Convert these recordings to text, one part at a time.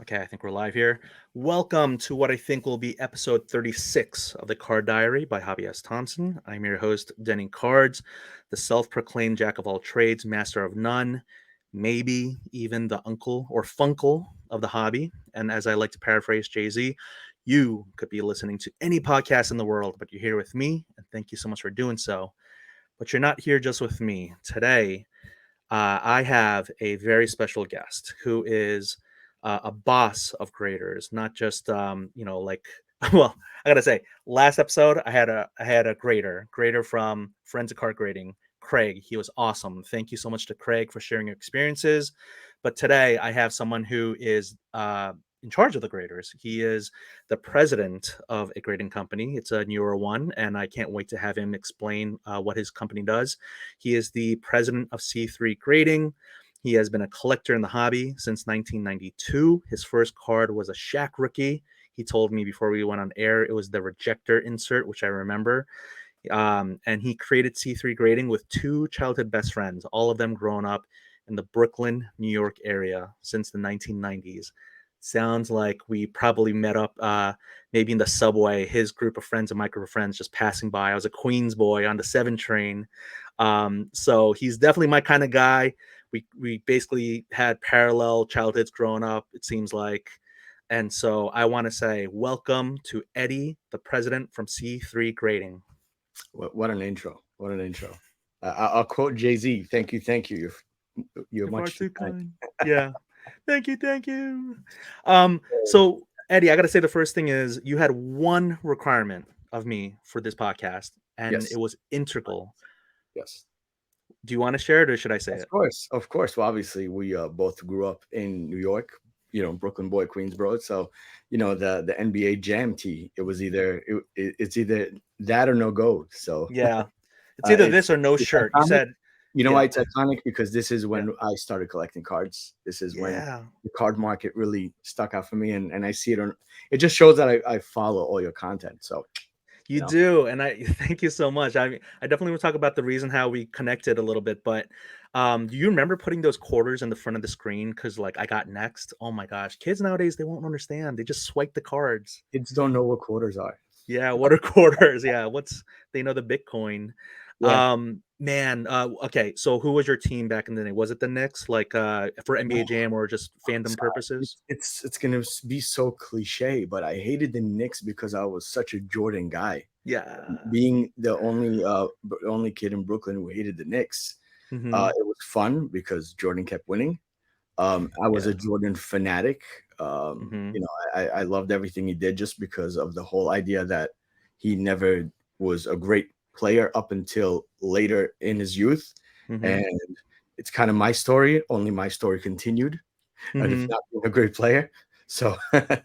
Okay, I think we're live here. Welcome to what I think will be episode 36 of the Card Diary by Hobby S. Thompson. I'm your host, Denny Cards, the self proclaimed jack of all trades, master of none, maybe even the uncle or funkle of the hobby. And as I like to paraphrase Jay Z, you could be listening to any podcast in the world, but you're here with me. And thank you so much for doing so. But you're not here just with me. Today, I have a very special guest who is a boss of graders, not just like well, I gotta say, last episode I had a grader from Forensic Card Grading, Craig. He was awesome. Thank you so much to Craig for sharing your experiences. But today I have someone who is in charge of the graders. He is the president of a grading company. It's a newer one, and I can't wait to have him explain what his company does. He is the president of C3 Grading. He has been a collector in the hobby since 1992. His first card was a Shaq rookie. He told me before we went on air it was the rejector insert, which I remember. And he created C3 Grading with two childhood best friends, all of them growing up in the Brooklyn, New York area since the 1990s. Sounds like we probably met up maybe in the subway, his group of friends and my group of friends just passing by. I was a Queens boy on the 7 train. So he's definitely my kind of guy. We basically had parallel childhoods growing up, it seems like. And so I want to say welcome to Eddie, the president from C3 Grading. What an intro! What an intro! I'll quote Jay Z. Thank you, thank you. You're You're far much too too kind. kind. Yeah. Thank you, thank you. So Eddie, I gotta say the first thing is you had one requirement of me for this podcast, and it Yes, was integral. yes, Do you want to share it or should I say of it? course, of course. Well, obviously, we both grew up in New York. Brooklyn boy, Queensboro. So, the NBA Jam tee. It was it's either that or no go. So, Yeah. It's either it's this or no it's shirt. You iconic. said, You know why yeah, it's iconic? Because this is yeah, when I started collecting cards. This is when yeah. the card market really stuck out for me, and I see it on. It just shows that I follow all your content. So, you You know. do, and I thank you so much. I definitely want to talk about the reason how we connected a little bit, but do you remember putting those quarters in the front of the screen? Because like I got next. Oh my gosh, kids nowadays they won't understand. They just swipe the cards. Kids don't know what quarters are. Yeah, what are quarters? Yeah, what's they know the Bitcoin. Yeah. Man, okay, so who was your team back in the day? Was it the Knicks, like for NBA Oh, Jam or just fandom Scott, purposes? it's gonna be so cliche, but I hated the Knicks because I was such a Jordan guy. Yeah. Being the only kid in Brooklyn who hated the Knicks, Mm-hmm. it was fun because Jordan kept winning. I was a Yeah. Jordan fanatic. Mm-hmm. I loved everything he did just because of the whole idea that he never was a great player up until later in his youth. Mm-hmm. And it's kind of my story, only my story continued of Mm-hmm. not being a great player. So Yeah.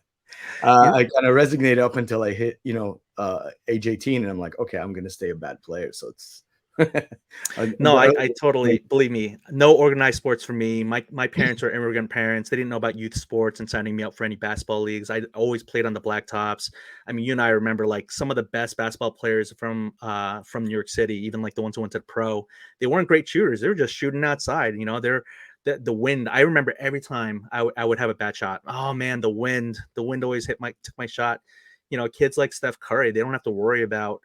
I kind of resignated up until I hit, age 18, and I'm like, okay, I'm gonna stay a bad player. So it's No, the I totally believe me. No organized sports for me. My parents are immigrant parents. They didn't know about youth sports and signing me up for any basketball leagues. I always played on the blacktops. I mean, you and I remember like some of the best basketball players from New York City, even like the ones who went to pro. They weren't great shooters. They were just shooting outside. The wind. I remember every time I would have a bad shot. Oh man, the wind always took my shot. Kids like Steph Curry, they don't have to worry about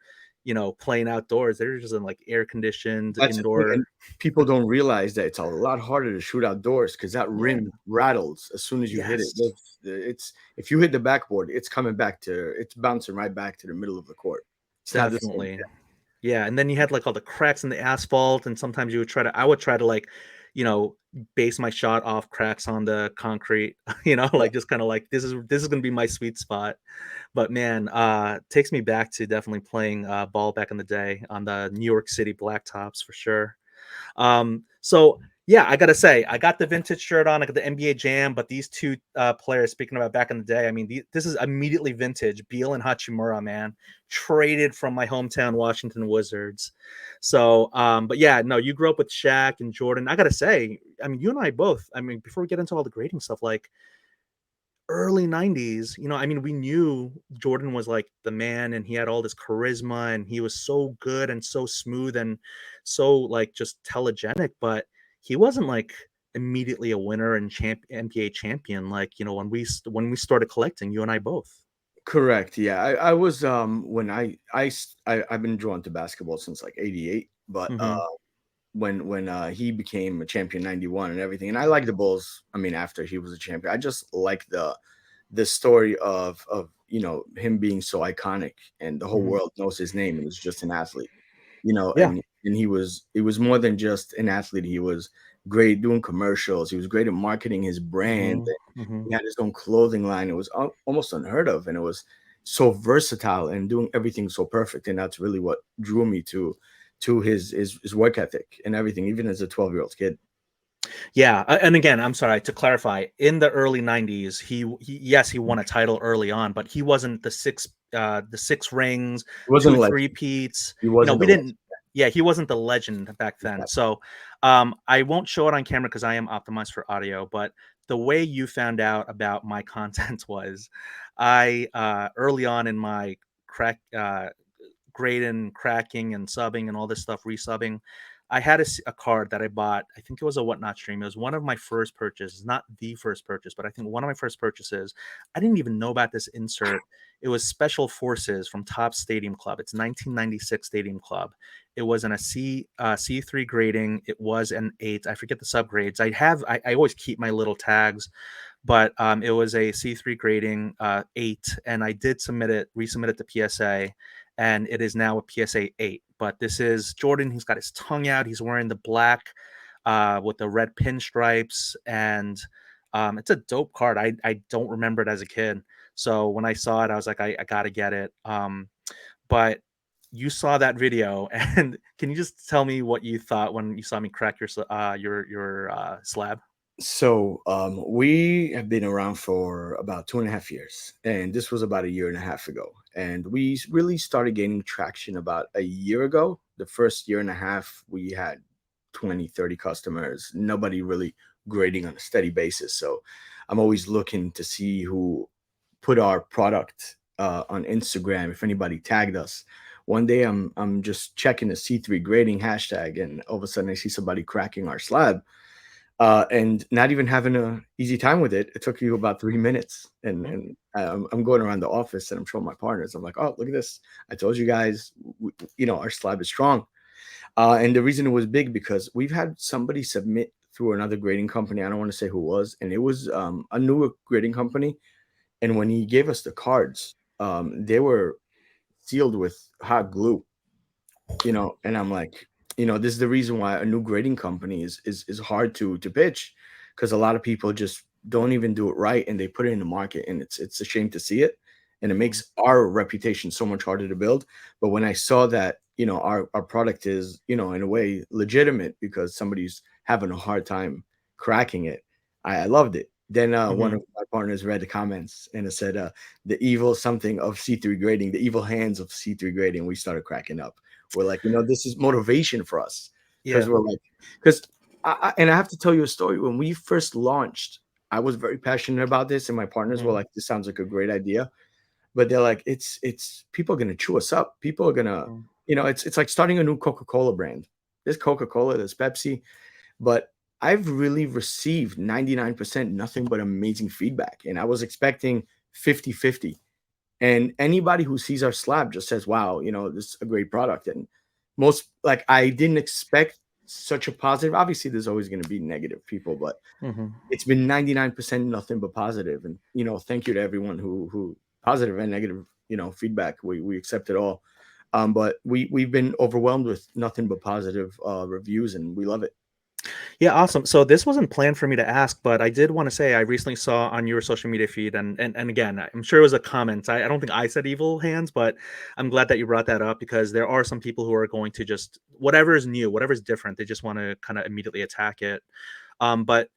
playing outdoors. They're just in like air conditioned That's the thing, indoor. and people don't realize that it's a lot harder to shoot outdoors because that Yeah. rim rattles as soon as you hit it. Yes. It's if you hit the backboard, it's bouncing right back to the middle of the court. It's not the same. Definitely. Yeah, and then you had like all the cracks in the asphalt, and sometimes I would try to like, you know, base my shot off cracks on the concrete, Yeah. like just kind of like this is gonna be my sweet spot. But man, takes me back to definitely playing ball back in the day on the New York City blacktops for sure. So yeah, I gotta say, I got the vintage shirt on. I got the NBA Jam, but these two players, speaking about back in the day, I mean, this is immediately vintage. Beal and Hachimura, man, traded from my hometown Washington Wizards. So, but yeah, no, you grew up with Shaq and Jordan. I gotta say, I mean, you and I both. I mean, before we get into all the grading stuff, like early 90s, I mean, we knew Jordan was like the man and he had all this charisma and he was so good and so smooth and so like just telegenic, but he wasn't like immediately a winner and NBA champion. Like, when we started collecting, you and I both. Correct. Yeah. I was when I've been drawn to basketball since like '88, but Hmm. when he became a champion '91 and everything, and I like the Bulls. I mean, after he was a champion, I just like the story of him being so iconic and the whole Hmm. world knows his name and he's just an athlete, you know, Yeah. and he was more than just an athlete. He was great doing commercials. He was great at marketing his brand. Hmm. Hmm. He had his own clothing line. It was almost unheard of, and it was so versatile and doing everything so perfect. And that's really what drew me to his work ethic and everything, even as a 12-year-old kid. Yeah, and again, I'm sorry to clarify. In the early '90s, he yes, he won a title early on, but he wasn't the six rings, He wasn't two like three-peats. he wasn't We the legend. didn't. Yeah, he wasn't the legend back then. Exactly. So, I won't show it on camera because I am optimized for audio. But the way you found out about my content was, I early on in my grading, cracking, and subbing and all this stuff, resubbing. I had a card that I bought. I think it was a Whatnot stream. It was one of my first purchases, not the first purchase, but I think one of my first purchases. I didn't even know about this insert. It was Special Forces from Top Stadium Club. It's 1996 Stadium Club. It was in a C3 grading. It was an 8. I forget the subgrades. I always keep my little tags, but it was a C3 grading 8, and I did resubmit it to PSA, and it is now a PSA 8. But this is Jordan. He's got his tongue out. He's wearing the black with the red pinstripes, and it's a dope card. I don't remember it as a kid, so when I saw it, I was like, I gotta get it. But you saw that video, and can you just tell me what you thought when you saw me crack your slab? So we have been around for about 2.5 years, and this was about a year and a half ago. And we really started gaining traction about a year ago. The first year and a half, we had 20, 30 customers, nobody really grading on a steady basis. So I'm always looking to see who put our product on Instagram, if anybody tagged us. One day I'm just checking the C3 grading hashtag, and all of a sudden I see somebody cracking our slab and not even having a easy time with it. It took you about 3 minutes, and Mhm. I'm going around the office and I'm showing my partners. I'm like, oh, look at this! I told you guys, our slab is strong. And the reason it was big because we've had somebody submit through another grading company. I don't want to say who it was, and it was a newer grading company. And when he gave us the cards, they were sealed with hot glue, and I'm like, this is the reason why a new grading company is hard to pitch, because a lot of people just don't even do it right and they put it in the market, and it's a shame to see it, and it Mhm. makes our reputation so much harder to build. But when I saw that, our product is, in a way legitimate because somebody's having a hard time cracking it, I loved it. Then one Mhm. of my partners read the comments and it said, the evil something of C3 grading, the evil hands of C3 grading. We started cracking up. We're like, this is motivation for us, because Yeah. we're like, because and I have to tell you a story. When we first launched, I was very passionate about this, and my partners were Mhm. like, "This sounds like a great idea," but they're like, "It's people are gonna chew us up. People are gonna, Mhm. it's like starting a new Coca-Cola brand. There's Coca-Cola, there's Pepsi, but I've really received 99% nothing but amazing feedback, and I was expecting 50-50. And anybody who sees our slab just says, wow, this is a great product. And most, like, I didn't expect such a positive. Obviously there's always going to be negative people, but Mhm. it's been 99% nothing but positive. And thank you to everyone who positive and negative feedback. We accept it all. But we've been overwhelmed with nothing but positive reviews, and we love it. Yeah, awesome. So this wasn't planned for me to ask, but I did want to say I recently saw on your social media feed, and again, I'm sure it was a comment. I don't think I said evil hands, but I'm glad that you brought that up because there are some people who are going to just whatever is new, whatever is different, they just want to kind of immediately attack it. But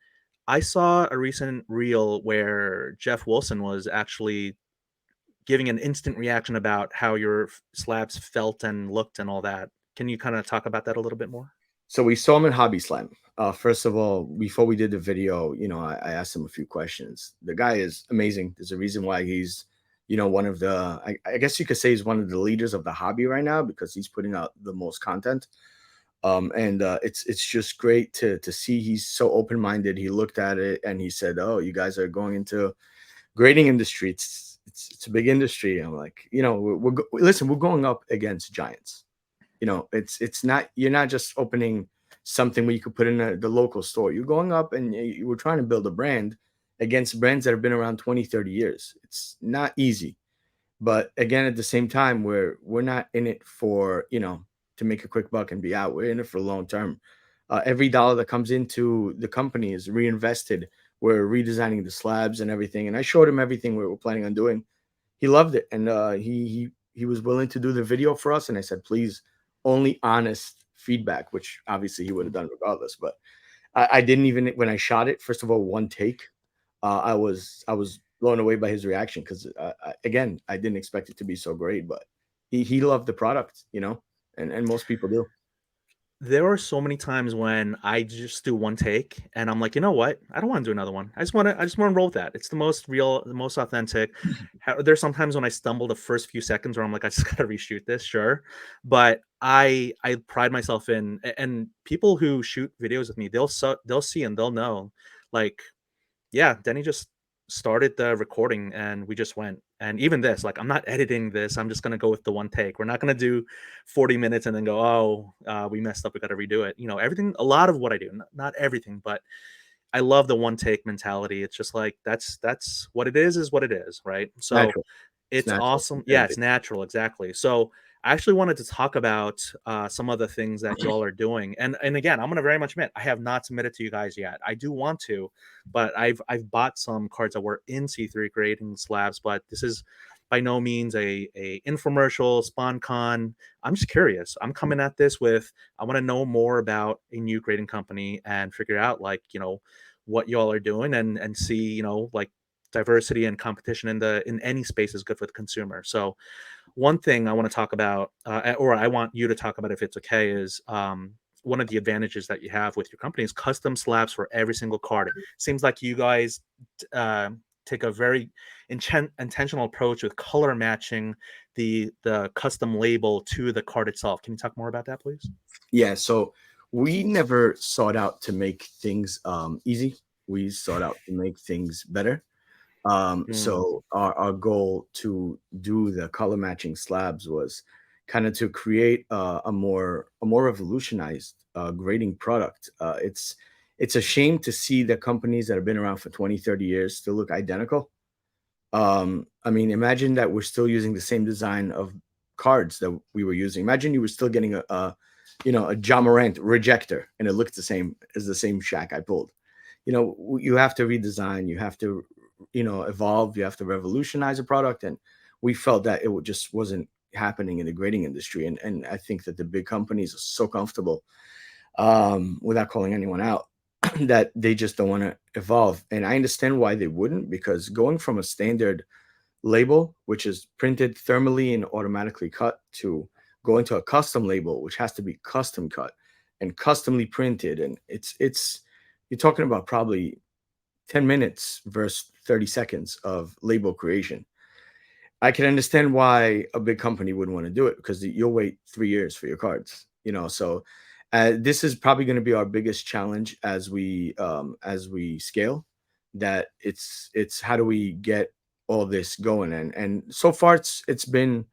I saw a recent reel where Jeff Wilson was actually giving an instant reaction about how your slabs felt and looked and all that. Can you kind of talk about that a little bit more? So we saw him in Hobby Slam. First of all, before we did the video, I asked him a few questions. The guy is amazing. There's a reason why he's, one of I guess you could say he's one of the leaders of the hobby right now, because he's putting out the most content. And it's just great to see he's so open minded. He looked at it and he said, "Oh, you guys are going into grading industry. It's a big industry." I'm like, listen, we're going up against giants. It's not, you're not just opening something where you could put in the local store. You're going up and you were trying to build a brand against brands that have been around 20, 30 years. It's not easy. But again, at the same time, we're not in it for, to make a quick buck and be out. We're in it for long term. Every dollar that comes into the company is reinvested. We're redesigning the slabs and everything. And I showed him everything we were planning on doing. He loved it, and he was willing to do the video for us. And I said, please, only honest feedback, which obviously he would have done regardless. But I didn't even, when I shot it, first of all, one take, I was blown away by his reaction because again, I didn't expect it to be so great, but he loved the product, and most people do. There are so many times when I just do one take and I'm like, you know what? I don't want to do another one. I just want to roll with that. It's the most real, the most authentic. There's sometimes when I stumble the first few seconds where I'm like, I just gotta reshoot this, sure. But I pride myself in, and people who shoot videos with me, they'll see and they'll know, like, yeah, Denny just started the recording and we just went. And even this, like, I'm not editing this. I'm just gonna go with the one take. We're not gonna do 40 minutes and then go, oh, we messed up. We got to redo it. Everything. A lot of what I do, not everything, but I love the one take mentality. It's just like that's what it is what it is, right? So Natural. It's it's natural. awesome. Yeah, it's natural, exactly. So I actually wanted to talk about some of the things that y'all are doing. And again, I'm gonna very much admit I have not submitted to you guys yet. I do want to, but I've bought some cards that were in C3 grading slabs, but this is by no means a infomercial, SpawnCon. I'm just curious. I'm coming at this with, I want to know more about a new grading company and figure out, like, what y'all are doing, and see, like, diversity and competition in any space is good for the consumer. So one thing I want to talk about, or I want you to talk about if it's okay, is one of the advantages that you have with your company is custom slabs for every single card. It seems like you guys uh, take a very intentional approach with color matching the custom label to the card itself. Can you talk more about that, please? Yeah, so we never sought out to make things easy. We sought out to make things better. Mm, So our goal to do the color matching slabs was kind of to create a more revolutionized grading product. It's a shame to see that companies that have been around for 20, 30 years still look identical. I mean, imagine that we're still using the same design of cards that we were using. Imagine you were still getting a John Morant rejector and it looked the same as the same shack I pulled. You have to redesign, you have to, evolve, you have to revolutionize a product. And we felt that just wasn't happening in the grading industry. And I think that the big companies are so comfortable, without calling anyone out, that they just don't want to evolve. And I understand why they wouldn't, because going from a standard label, which is printed thermally and automatically cut, to going to a custom label, which has to be custom cut and customly printed. And it's you're talking about probably 10 minutes versus 30 seconds of label creation. I can understand why a big company wouldn't want to do it, because you'll wait 3 years for your cards. So this is probably going to be our biggest challenge as we scale. That it's how do we get all this going, and so far it's been,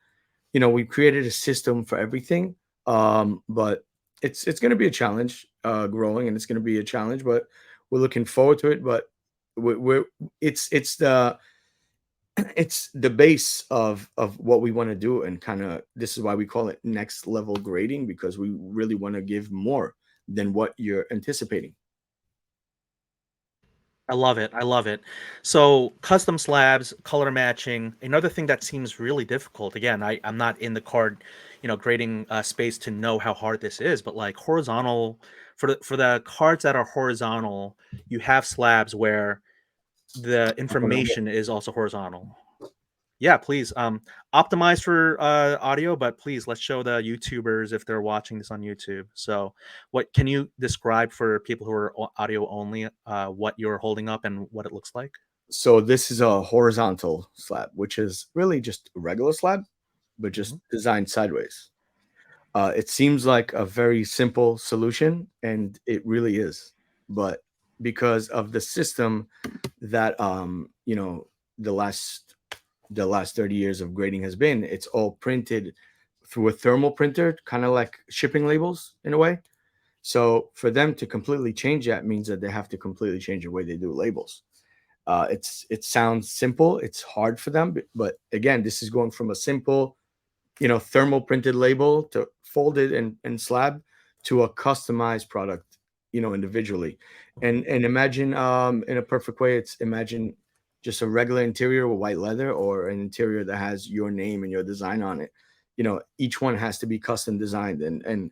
we've created a system for everything, but it's going to be a challenge growing, and it's going to be a challenge, but we're looking forward to it. But we're it's the base of what we want to do, and kind of this is why we call it next level grading, because we really want to give more than what you're anticipating. I love it. I love it. So custom slabs, color matching. Another thing that seems really difficult. Again, I'm not in the card, grading space to know how hard this is, but like horizontal, for the cards that are horizontal, you have slabs where the information is also horizontal. Yeah, please. Optimize for audio, but please, let's show the YouTubers if they're watching this on YouTube. So, what can you describe for people who are audio only, what you're holding up and what it looks like? So this is a horizontal slab, which is really just a regular slab, but Mhm. just designed sideways. It seems like a very simple solution, and it really is. But because of the system that the last 30 years of grading has been, it's all printed through a thermal printer, kind of like shipping labels in a way. So for them to completely change that means that they have to completely change the way they do labels. It sounds simple. It's hard for them, but again, this is going from a simple, thermal printed label to folded and slab to a customized product, individually. And imagine, in a perfect way, it's imagine just a regular interior with white leather, or an interior that has your name and your design on it. Each one has to be custom designed, and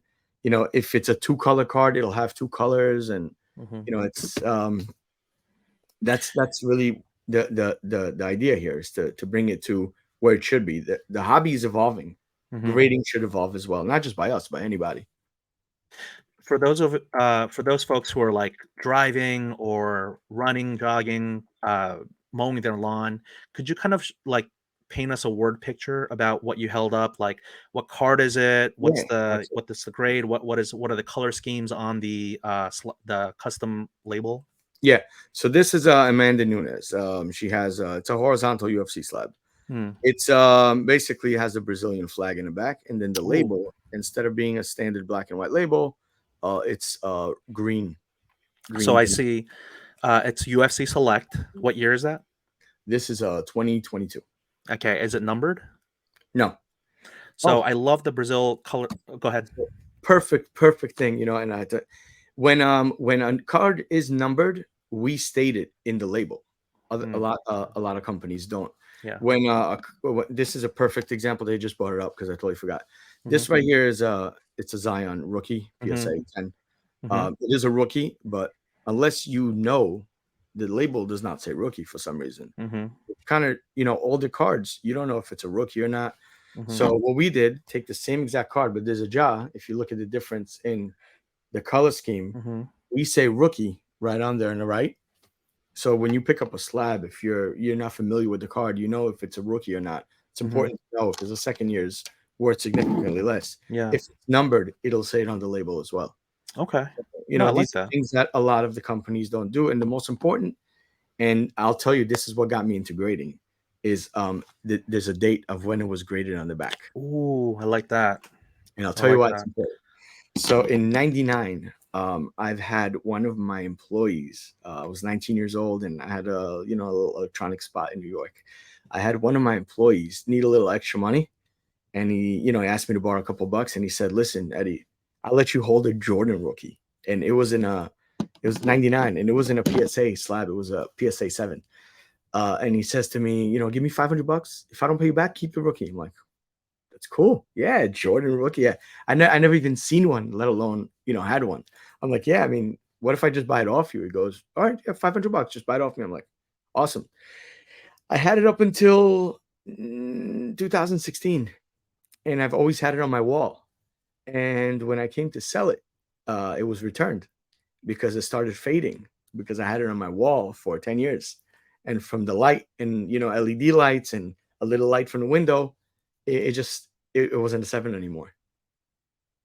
if it's a two-color card, it'll have two colors, and Hmm. it's that's really the idea here, is to bring it to where it should be. The hobby is evolving. Hmm. Grading should evolve as well, not just by us, by anybody. For those folks who are like driving or running, jogging, mowing their lawn, could you kind of like paint us a word picture about what you held up? Like, what card is it? Yeah, What absolutely. is the grade? What are the color schemes on the custom label? Yeah. So this is Amanda Nunes. She has it's a horizontal UFC slab. Hmm. It's basically has a Brazilian flag in the back, and then the Ooh. label, instead of being a standard black and white label, it's green. So Green. I see it's UFC Select. What year is that? This is 2022. Okay, is it numbered? No. So Oh, I love the Brazil color. Go ahead. perfect thing. And when a card is numbered, we state it in the label. Hmm. A lot of companies don't. Yeah. This is a perfect example. They just brought it up because I totally forgot. Hmm. This right here is it's a Zion rookie Hmm. PSA 10. Hmm. It is a rookie, but unless the label does not say rookie for some reason. Hmm. Kind of, older cards, you don't know if it's a rookie or not. Hmm. So what we did, take the same exact card, but there's a jar. If you look at the difference in the color scheme, Hmm. we say rookie right on there on the right. So when you pick up a slab, if you're not familiar with the card, you know if it's a rookie or not. It's Hmm. important to know because the second year's worth significantly less. Yeah. If it's numbered, it'll say it on the label as well. Okay. No, I like These are that. things that a lot of the companies don't do. And the most important, and I'll tell you, this is what got me into grading, is there's a date of when it was graded on the back. Ooh, I like that. And I'll I tell you like why it's that. important. So in '99, I've had one of my employees. I was 19 years old, and I had a little electronic spot in New York. I had one of my employees need a little extra money, and he asked me to borrow a couple bucks, and he said, "Listen, Eddie, I'll let you hold a Jordan rookie." And it was '99, and it was in a PSA slab. It was a PSA 7. And he says to me, "Give me $500. If I don't pay you back, keep the rookie." I'm like, "That's cool. Yeah, Jordan rookie. Yeah, I never even seen one, let alone had one." I'm like, "Yeah, I mean, what if I just buy it off you?" He goes, "All right, yeah, $500. Just buy it off me." I'm like, "Awesome." I had it up until 2016, and I've always had it on my wall. And when I came to sell it, it was returned because it started fading because I had it on my wall for 10 years. And from the light and LED lights and a little light from the window, it wasn't a 7 anymore.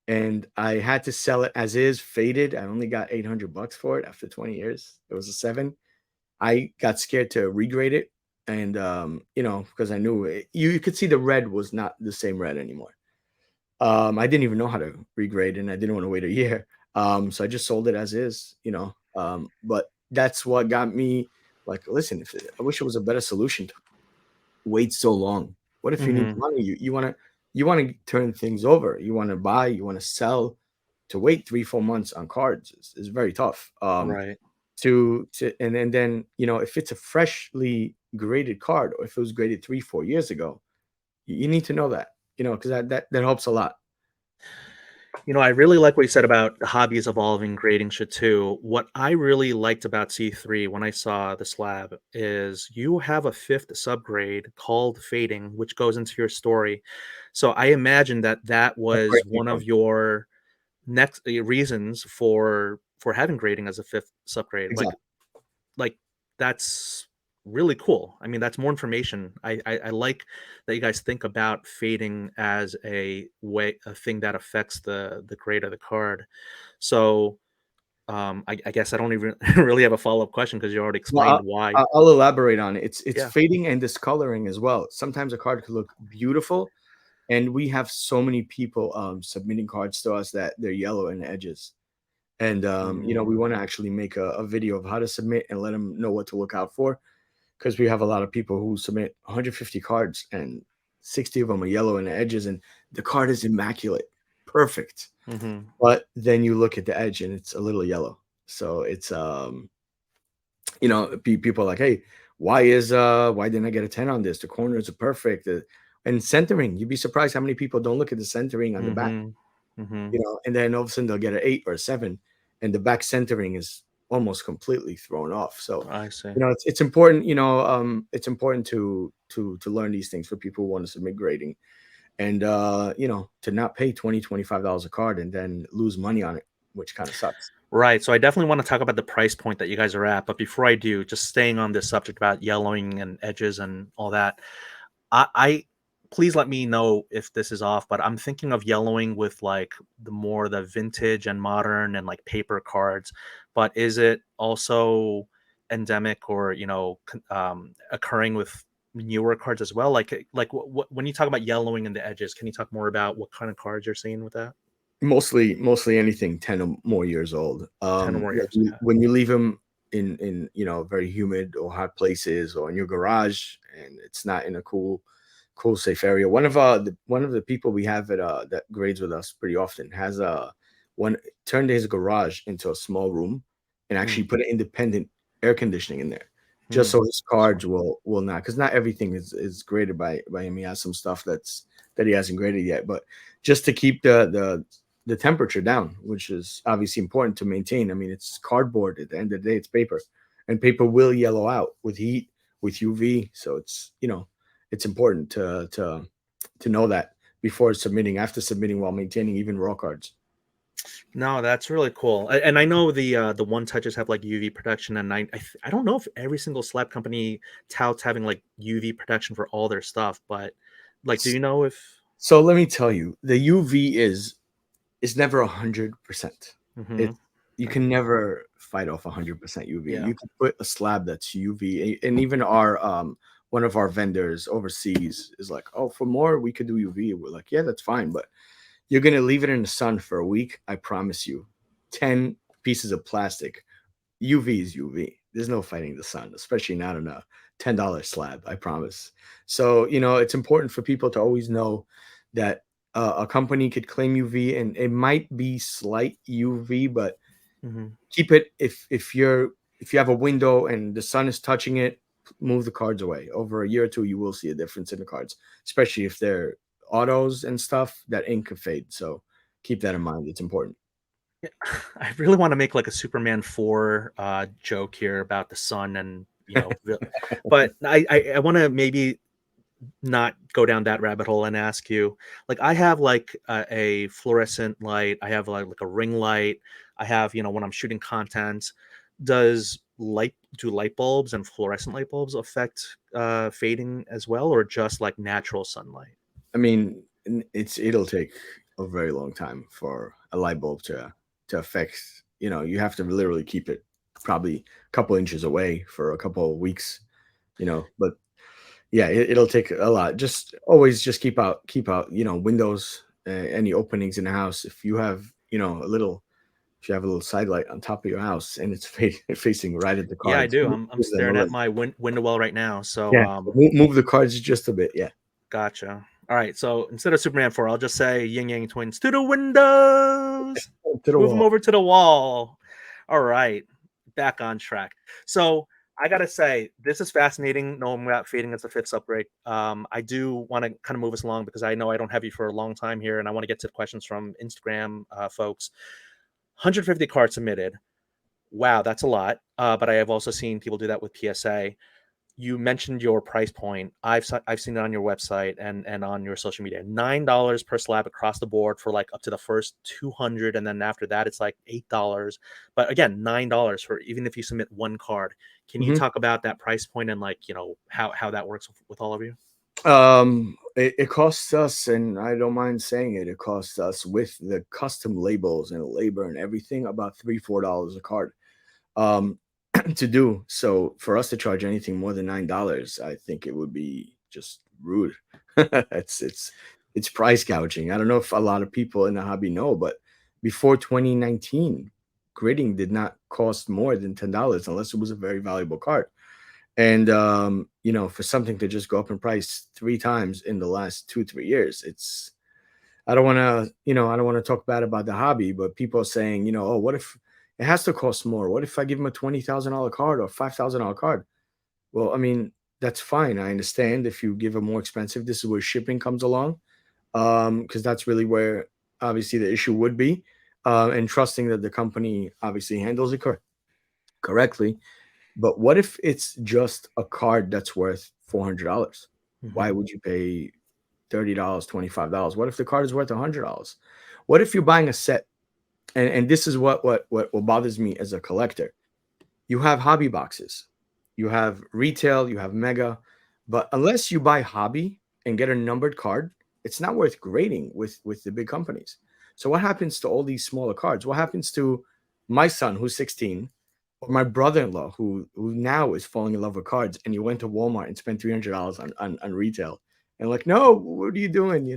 And I had to sell it as is, faded. I only got $800 for it after 20 years. It was a 7. I got scared to regrade it, and because I knew you could see the red was not the same red anymore. I didn't even know how to regrade, and I didn't want to wait a year. So I just sold it as is. But that's what got me like, listen, I wish it was a better solution to wait so long. What if you need Hmm. money? You want to turn things over. You want to buy. You want to sell. To wait 3-4 months on cards is very tough. Right. And then if it's a freshly graded card, or if it was graded 3-4 years ago, you need to know that, because that helps a lot. I really like what you said about the hobbies evolving, grading should too. What I really liked about C3 when I saw the slab is you have a fifth subgrade called fading, which goes into your story. So I imagine that That's where was it came one of from. your next reasons for having grading as a fifth subgrade. Like Exactly. like that's really cool. I mean, that's more information. I like that you guys think about fading as a thing that affects the grade of the card. So I guess I don't even really have a follow-up question because you already Well, explained why. I'll elaborate on it. It's Yeah. fading and discoloring as well. Sometimes a card could look beautiful, and we have so many people submitting cards to us that they're yellow in the edges. And we Mm, want to actually make a video of how to submit and let them know what to look out for, because we have a lot of people who submit 150 cards and 60 of them are yellow in the edges, and the card is immaculate, perfect. mhm. But then you look at the edge and it's a little yellow. So it's people are like, hey, why didn't I get a 10 on this? The corners are perfect. And centering, you'd be surprised how many people don't look at the centering on the back, Mhm. Mhm. and then all of a sudden they'll get an 8 or a 7, and the back centering is almost completely thrown off. So I see. it's important, it's important to learn these things for people who want to submit grading, and to not pay 20 $25 a card and then lose money on it, which kind of sucks. Right. So I definitely want to talk about the price point that you guys are at. But before I do, just staying on this subject about yellowing and edges and all that, I please let me know if this is off, but I'm thinking of yellowing with like the vintage and modern and like paper cards. But is it also endemic or occurring with newer cards as well? Like when you talk about yellowing in the edges, can you talk more about what kind of cards you're seeing with that? Mostly anything 10 or more years old. 10 or more years. Okay. When you leave them in very humid or hot places, or in your garage, and it's not in a cool safe area. One of the people we have that grades with us pretty often has one turned his garage into a small room and actually Mm, put an independent air conditioning in there, just mm. so his cards will not, because not everything is graded by him. He has some stuff that he hasn't graded yet, but just to keep the temperature down, which is obviously important to maintain. I mean, it's cardboard. At the end of the day, it's paper, and paper will yellow out with heat, with UV. So it's important to know that before submitting, after submitting, while maintaining even raw cards. No, that's really cool. And I know the one touches have like UV protection, and I don't know if every single slab company touts having like UV protection for all their stuff, but like, do you know if? So let me tell you, the UV is never 100%. Hmm. It You can never fight off 100% UV. Yeah. You can put a slab that's UV, and even our one of our vendors overseas is like, oh, for more we could do UV. We're like, yeah, that's fine, but you're gonna leave it in the sun for a week. I promise you, 10 pieces of plastic. UV is UV. There's no fighting the sun, especially not on a $10 slab. I promise. So it's important for people to always know that a company could claim UV, and it might be slight UV, but Hmm. keep it, if you have a window and the sun is touching it, move the cards away. Over a year or two, you will see a difference in the cards, especially if they're autos and stuff. That ink could fade. So keep that in mind. It's important. Yeah. I really want to make like a Superman 4 joke here about the sun and but I want to maybe not go down that rabbit hole and ask you, like, I have like a fluorescent light, I have like a ring light, I have, when I'm shooting content. Do light bulbs and fluorescent light bulbs affect fading as well, or just like natural sunlight? I mean, it'll take a very long time for a light bulb to affect. You have to literally keep it probably a couple inches away for a couple of weeks. But yeah, it'll take a lot. Just always just keep out windows, any openings in the house. If you have if you have a little side light on top of your house and it's facing right at the Yeah, I cards, do. move I'm them a staring at little. my window well right now, so Yeah, move the cards just a bit. Yeah, gotcha. All right, so instead of Superman 4, I'll just say Yin Yang Twins to the windows. to the Move them wall. over to the wall. All right, back on track. So I gotta say, this is fascinating. Knowing about fading as a fifth subbreak. I do want to kind of move us along because I know I don't have you for a long time here, and I want to get to the questions from Instagram folks. 150 cards submitted. Wow, that's a lot. But I have also seen people do that with PSA. you mentioned your price point. I've seen it on your website and on your social media. $9 per slab across the board for like up to the first 200, and then after that it's like $8. But again, $9 for even if you submit one card. Can you Mhm. talk about that price point and like how that works with all of you? It costs us, and I don't mind saying it, it costs us with the custom labels and labor and everything about $3, $4 a card. Um, to do. So for us to charge anything more than $9, I think it would be just rude. It's price gouging. I don't know if a lot of people in the hobby know, but before 2019, grading did not cost more than $10 unless it was a very valuable card. And for something to just go up in price three times in the last 2, 3 years, it's I don't want to talk bad about the hobby, but people are saying, oh, what if it has to cost more? What if I give them a $20,000 card or $5,000 card? Well, I mean, that's fine. I understand if you give a more expensive, this is where shipping comes along. Because that's really where obviously the issue would be. And trusting that the company obviously handles it correctly. But what if it's just a card that's worth $400? Why Hmm. would you pay $30, $25? What if the card is worth $100? What if you're buying a set? And this is what bothers me as a collector. You have hobby boxes, you have retail, you have mega, but unless you buy hobby and get a numbered card, it's not worth grading with the big companies. So what happens to all these smaller cards? What happens to my son who's 16, or my brother-in-law who now is falling in love with cards, and he went to Walmart and spent $300 on retail, and like, no, what are you doing?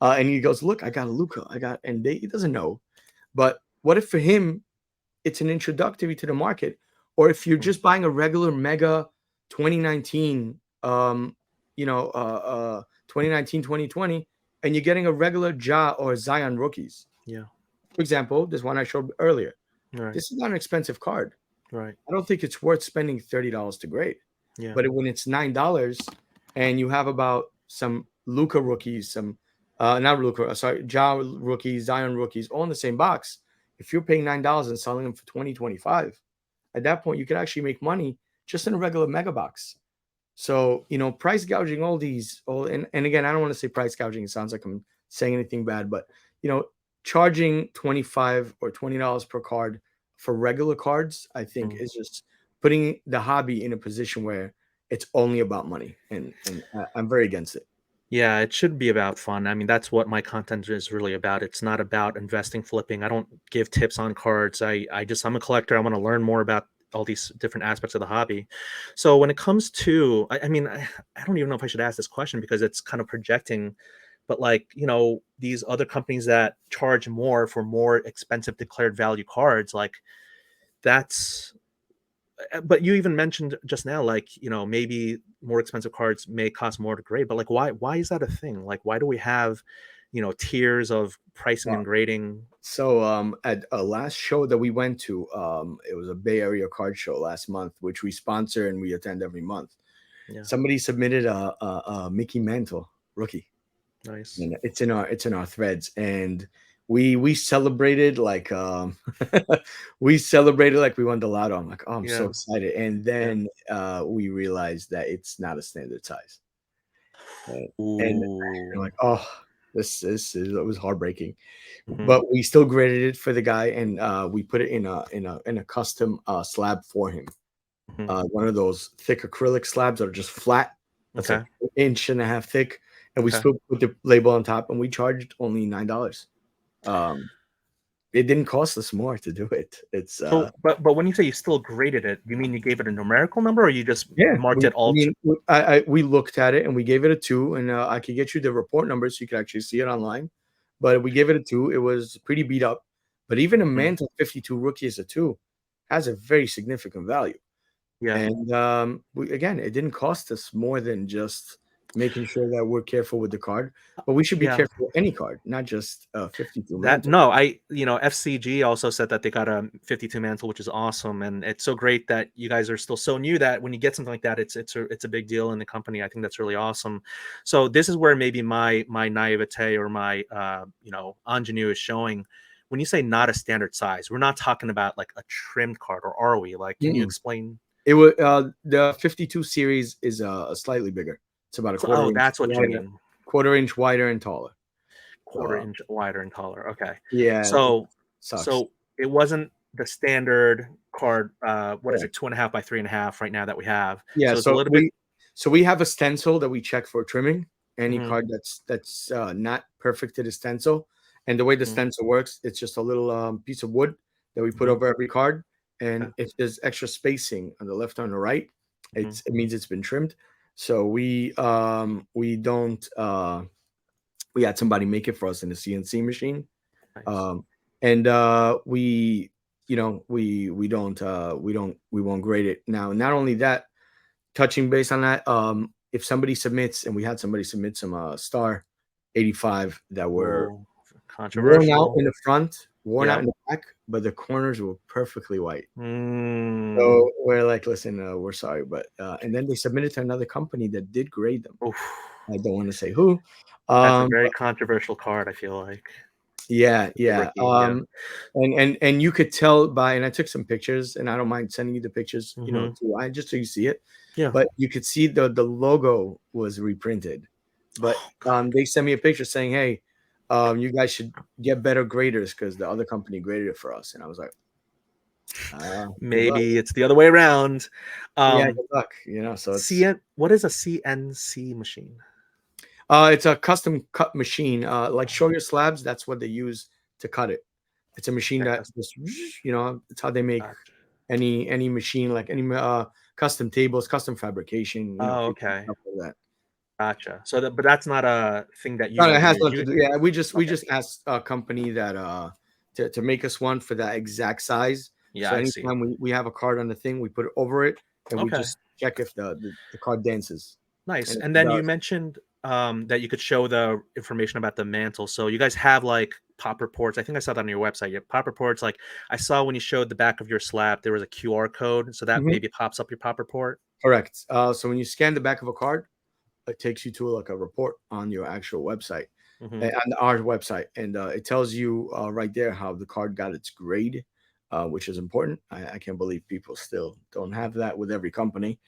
And he goes, look, I got a Luca, he doesn't know. But what if for him it's an introductory to the market, or if you're just buying a regular mega 2019, 2019 2020, and you're getting a regular Ja or Zion rookies. Yeah. For example, this one I showed earlier. Right. This is not an expensive card. Right. I don't think it's worth spending $30 to grade. Yeah. But when it's $9 and you have about some Luca rookies, some not Luca, sorry, Ja rookies, Zion rookies, all in the same box. If you're paying $9 and selling them for 20, 25, at that point you could actually make money just in a regular mega box. So, price gouging and again, I don't want to say price gouging. It sounds like I'm saying anything bad, but you know, charging 25 or $20 per card for regular cards, I think Mm. is just putting the hobby in a position where it's only about money. And I'm very against it. Yeah, it should be about fun. I mean, that's what my content is really about. It's not about investing, flipping. I don't give tips on cards. I'm a collector. I want to learn more about all these different aspects of the hobby. So when it comes to, I mean, I don't even know if I should ask this question because it's kind of projecting, but like, these other companies that charge more for more expensive declared value cards, like that's but you even mentioned just now, like, maybe more expensive cards may cost more to grade, but like, why is that a thing? Like, why do we have, tiers of pricing Wow. and grading? So at a last show that we went to, it was a Bay Area card show last month, which we sponsor and we attend every month. Yeah, Somebody submitted a Mickey Mantle rookie. nice. And it's in our threads, and we celebrated like we celebrated like we won the lotto. I'm like, oh, I'm so Yeah, excited. And yeah. then we realized that it's not a standard size. Right? And you're Ooh. like, oh, this is it was heartbreaking. Hmm. But we still graded it for the guy, and we put it in a custom slab for him. Hmm. One of those thick acrylic slabs that are just flat. That's like Okay. an inch and a half thick, and we Okay. still put the label on top, and we charged only $9. Um, it didn't cost us more to do it. It's So, but when you say you still graded it, you mean you gave it a numerical number, or you just yeah. marked it I all? mean, we looked at it and we gave it a 2, and I could get you the report number so you could actually see it online. But we gave it a 2. It was pretty beat up, but even a Mhm. Mantle 52 rookie as a 2 has a very significant value. Yeah. And again, it didn't cost us more than just making sure that we're careful with the card, but we should be Yeah. careful with any card, not just 52 That Mantle. no, FCG also said that they got a 52 mantle, which is awesome, and it's so great that you guys are still so new that when you get something like that, it's a big deal in the company. I think that's really awesome. So this is where maybe my naivete or my ingenue is showing. When you say not a standard size, we're not talking about like a trimmed card, or are we? Like, can you Mm-mm. explain? It was the 52 series is slightly bigger. It's about a So, oh, inch that's what you wider, mean. inch wider and taller. So Quarter inch wider and taller. Okay. yeah, it So sucks. so it wasn't the standard card. What is Correct. it? 2.5 by 3.5 right now that we have. Yeah, So it's a little bit. so we have a stencil that we check for trimming any Mhm, card that's not perfect to the stencil. And the way the mhm, stencil works, it's just a little piece of wood that we put mhm. over every card. Okay. And if there's extra spacing on the left or on the right, Mhm. it means it's been trimmed. So we don't we had somebody make it for us in the CNC machine. Nice. Um, and we we won't grade it. Now, not only that, touching base on that, if somebody submits, and we had somebody submit some star 85 that were Ooh, worn out controversial. in the front, worn out Yep. in the back, but the corners were perfectly white. Mm. So we're like, listen, we're sorry, but and then they submitted to another company that did grade them. Oof. I don't want to say who. That's a Um, very controversial card, I feel like. Yeah, The yeah. rookie, yeah. And you could tell by, and I took some pictures, and I don't mind sending you the pictures, Mhm. to I just so you see it. Yeah. But you could see the logo was reprinted. But Oh, God. they sent me a picture saying, "Hey, you guys should get better graders because the other company graded it for us." And I was like, "Good luck." Maybe it's the other way around. Yeah, Um, good luck. So it's what is a CNC machine? it's a custom cut machine. Like show your slabs, that's what they use to cut it. It's a machine Okay, that just it's how they make gotcha. any machine, like any custom tables, custom fabrication, Oh, stuff okay. like that. Gotcha. So but that's not a thing that you No, it guys has use. nothing to do. Yeah, we Okay. just asked a company that to make us one for that exact size. Yeah, So I see. anytime we have a card on the thing, we put it over it and we Okay. just check if the card dances. Nice. And if And it then you does, mentioned that you could show the information about the mantle. So you guys have like pop reports. I think I saw that on your website. You have pop reports. Like I saw when you showed the back of your slab, there was a QR code. So that Mhm, maybe pops up your pop report. correct. So when you scan the back of a card, it takes you to like a report on your actual website, Hmm. on our website, and it tells you right there how the card got its grade, which is important. I can't believe people still don't have that with every company.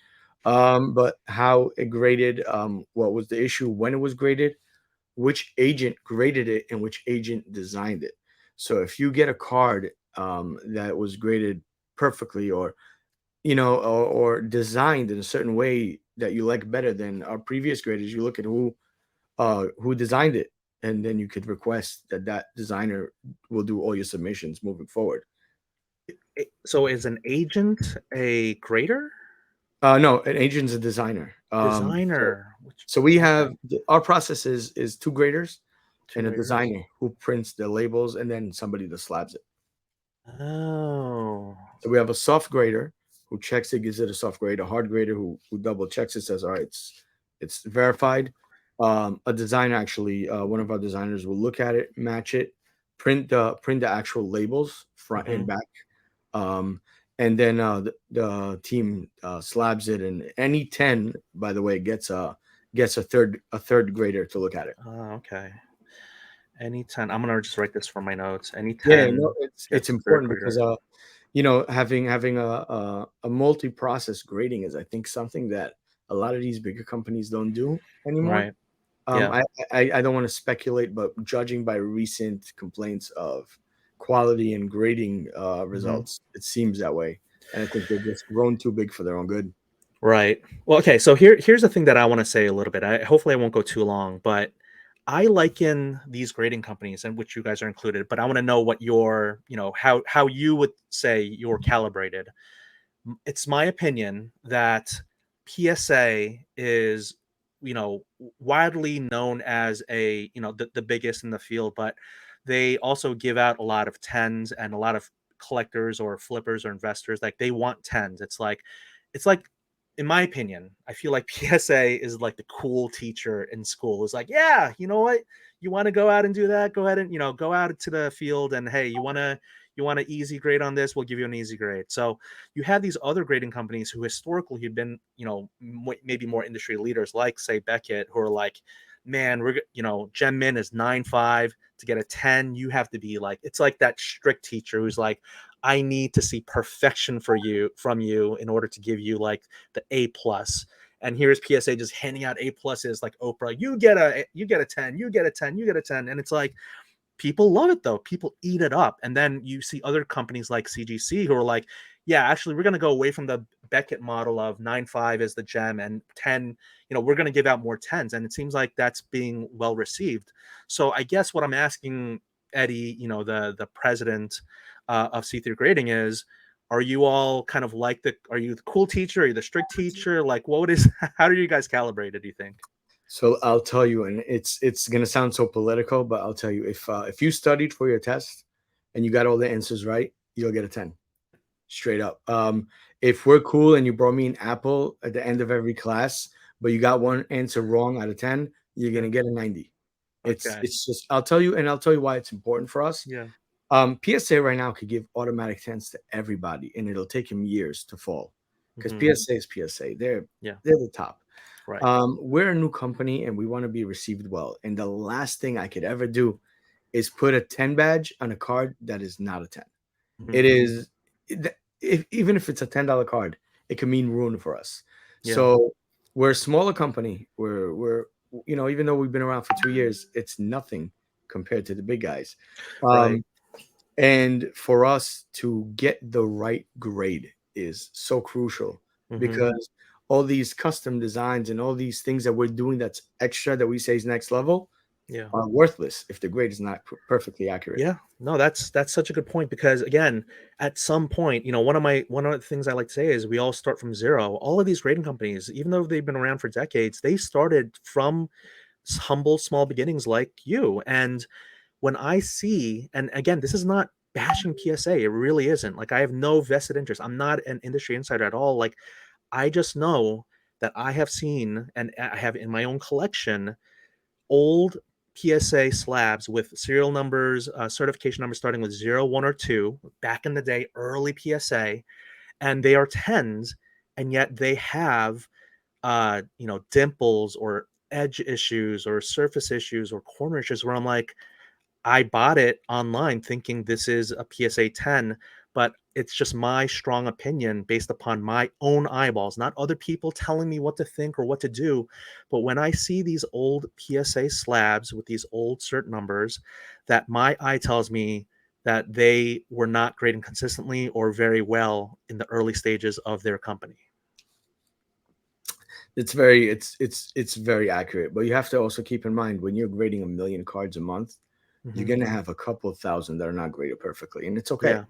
But how it graded, what was the issue when it was graded, which agent graded it, and which agent designed it. So if you get a card that was graded perfectly, or or designed in a certain way that you like better than our previous graders, you look at who designed it, and then you could request that that designer will do all your submissions moving forward. So is an agent a grader? No, an agent's a designer. Designer. Which So we okay. have our process is two graders Two and a graders. designer who prints the labels, and then somebody that slabs it. Oh. So we have a soft grader who checks it, gives it a soft grade, a hard grader who double checks it, says, all right, it's verified. A designer, actually, one of our designers will look at it, match it, print the actual labels front and Hmm. back. Um, and then the team slabs it, and any 10, by the way, gets a third grader to look at it. Oh, okay. Any 10. I'm gonna just write this for my notes. Any Yeah, no, 10 it's gets a third important because grader. having a multi-process grading is, I think, something that a lot of these bigger companies don't do anymore. Right. Um, Yeah. I, I don't want to speculate, but judging by recent complaints of quality and grading Mhm. results, it seems that way. And I think they've just grown too big for their own good. Right. Well, okay, so here's the thing that I wanna say a little bit. Hopefully I won't go too long, but I liken these grading companies, in which you guys are included, but I wanna know what your how you would say you're calibrated. It's my opinion that PSA is, widely known as the biggest in the field, but they also give out a lot of tens, and a lot of collectors or flippers or investors, like they want tens. It's like in my opinion, I feel like PSA is like the cool teacher in school. Is like, yeah, you know what? You want to go out and do that? Go ahead and go out to the field, and hey, you want an easy grade on this? We'll give you an easy grade. So you have these other grading companies who historically have been, maybe more industry leaders, like say Beckett, who are like, man, Gem Min is 9.5 to get a 10. You have to be like, it's like that strict teacher who's like, I need to see perfection from you in order to give you like the A plus. And here's PSA just handing out A pluses like Oprah. You get a 10, you get a 10, you get a 10. And it's like people love it though. People eat it up. And then you see other companies like CGC who are like, yeah, actually, we're going to go away from the Beckett model of 9.5 as the gem and 10. We're going to give out more tens. And it seems like that's being well received. So I guess what I'm asking Eddie, the president of C3 Grading is, are you all kind of like are you the cool teacher? Are you the strict teacher? Like, how do you guys calibrate it, do you think? So I'll tell you, and it's gonna sound so political, but I'll tell you, if you studied for your test and you got all the answers right, you'll get a 10, straight up. If we're cool and you brought me an apple at the end of every class, but you got one answer wrong out of 10, you're gonna get a 90. Okay. It's just I'll tell you, and I'll tell you why it's important for us. Yeah. PSA right now could give automatic 10s to everybody, and it'll take him years to fall because Mhm. PSA is PSA. They're Yeah. Right. We're a new company and we want to be received well. And the last thing I could ever do is put a 10 badge on a card that is not a 10. Mhm. It is, even if it's a $10 card, it can mean ruin for us. Yeah. So we're a smaller company. We're even though we've been around for 2 years, it's nothing compared to the big guys. Right. And for us to get the right grade is so crucial Mhm. because all these custom designs and all these things that we're doing that's extra that we say is next level Yeah. are worthless if the grade is not perfectly accurate. Yeah. No, that's such a good point because again, at some point, one of the things I like to say is we all start from zero. All of these grading companies, even though they've been around for decades, they started from humble small beginnings like you. And when I see, and again, this is not bashing PSA, it really isn't. Like I have no vested interest. I'm not an industry insider at all. Like I just know that I have seen and I have in my own collection old PSA slabs with serial numbers, certification numbers starting with 0, 1, or 2, back in the day, early PSA, and they are 10s, and yet they have, dimples or edge issues or surface issues or corner issues where I'm like, I bought it online thinking this is a PSA 10, but it's just my strong opinion based upon my own eyeballs, not other people telling me what to think or what to do. But when I see these old PSA slabs with these old cert numbers, that my eye tells me that they were not grading consistently or very well in the early stages of their company. It's very accurate, but you have to also keep in mind when you're grading 1 million cards a month, you're Mhm. going to have a couple thousand that are not graded perfectly, and it's okay. Yeah.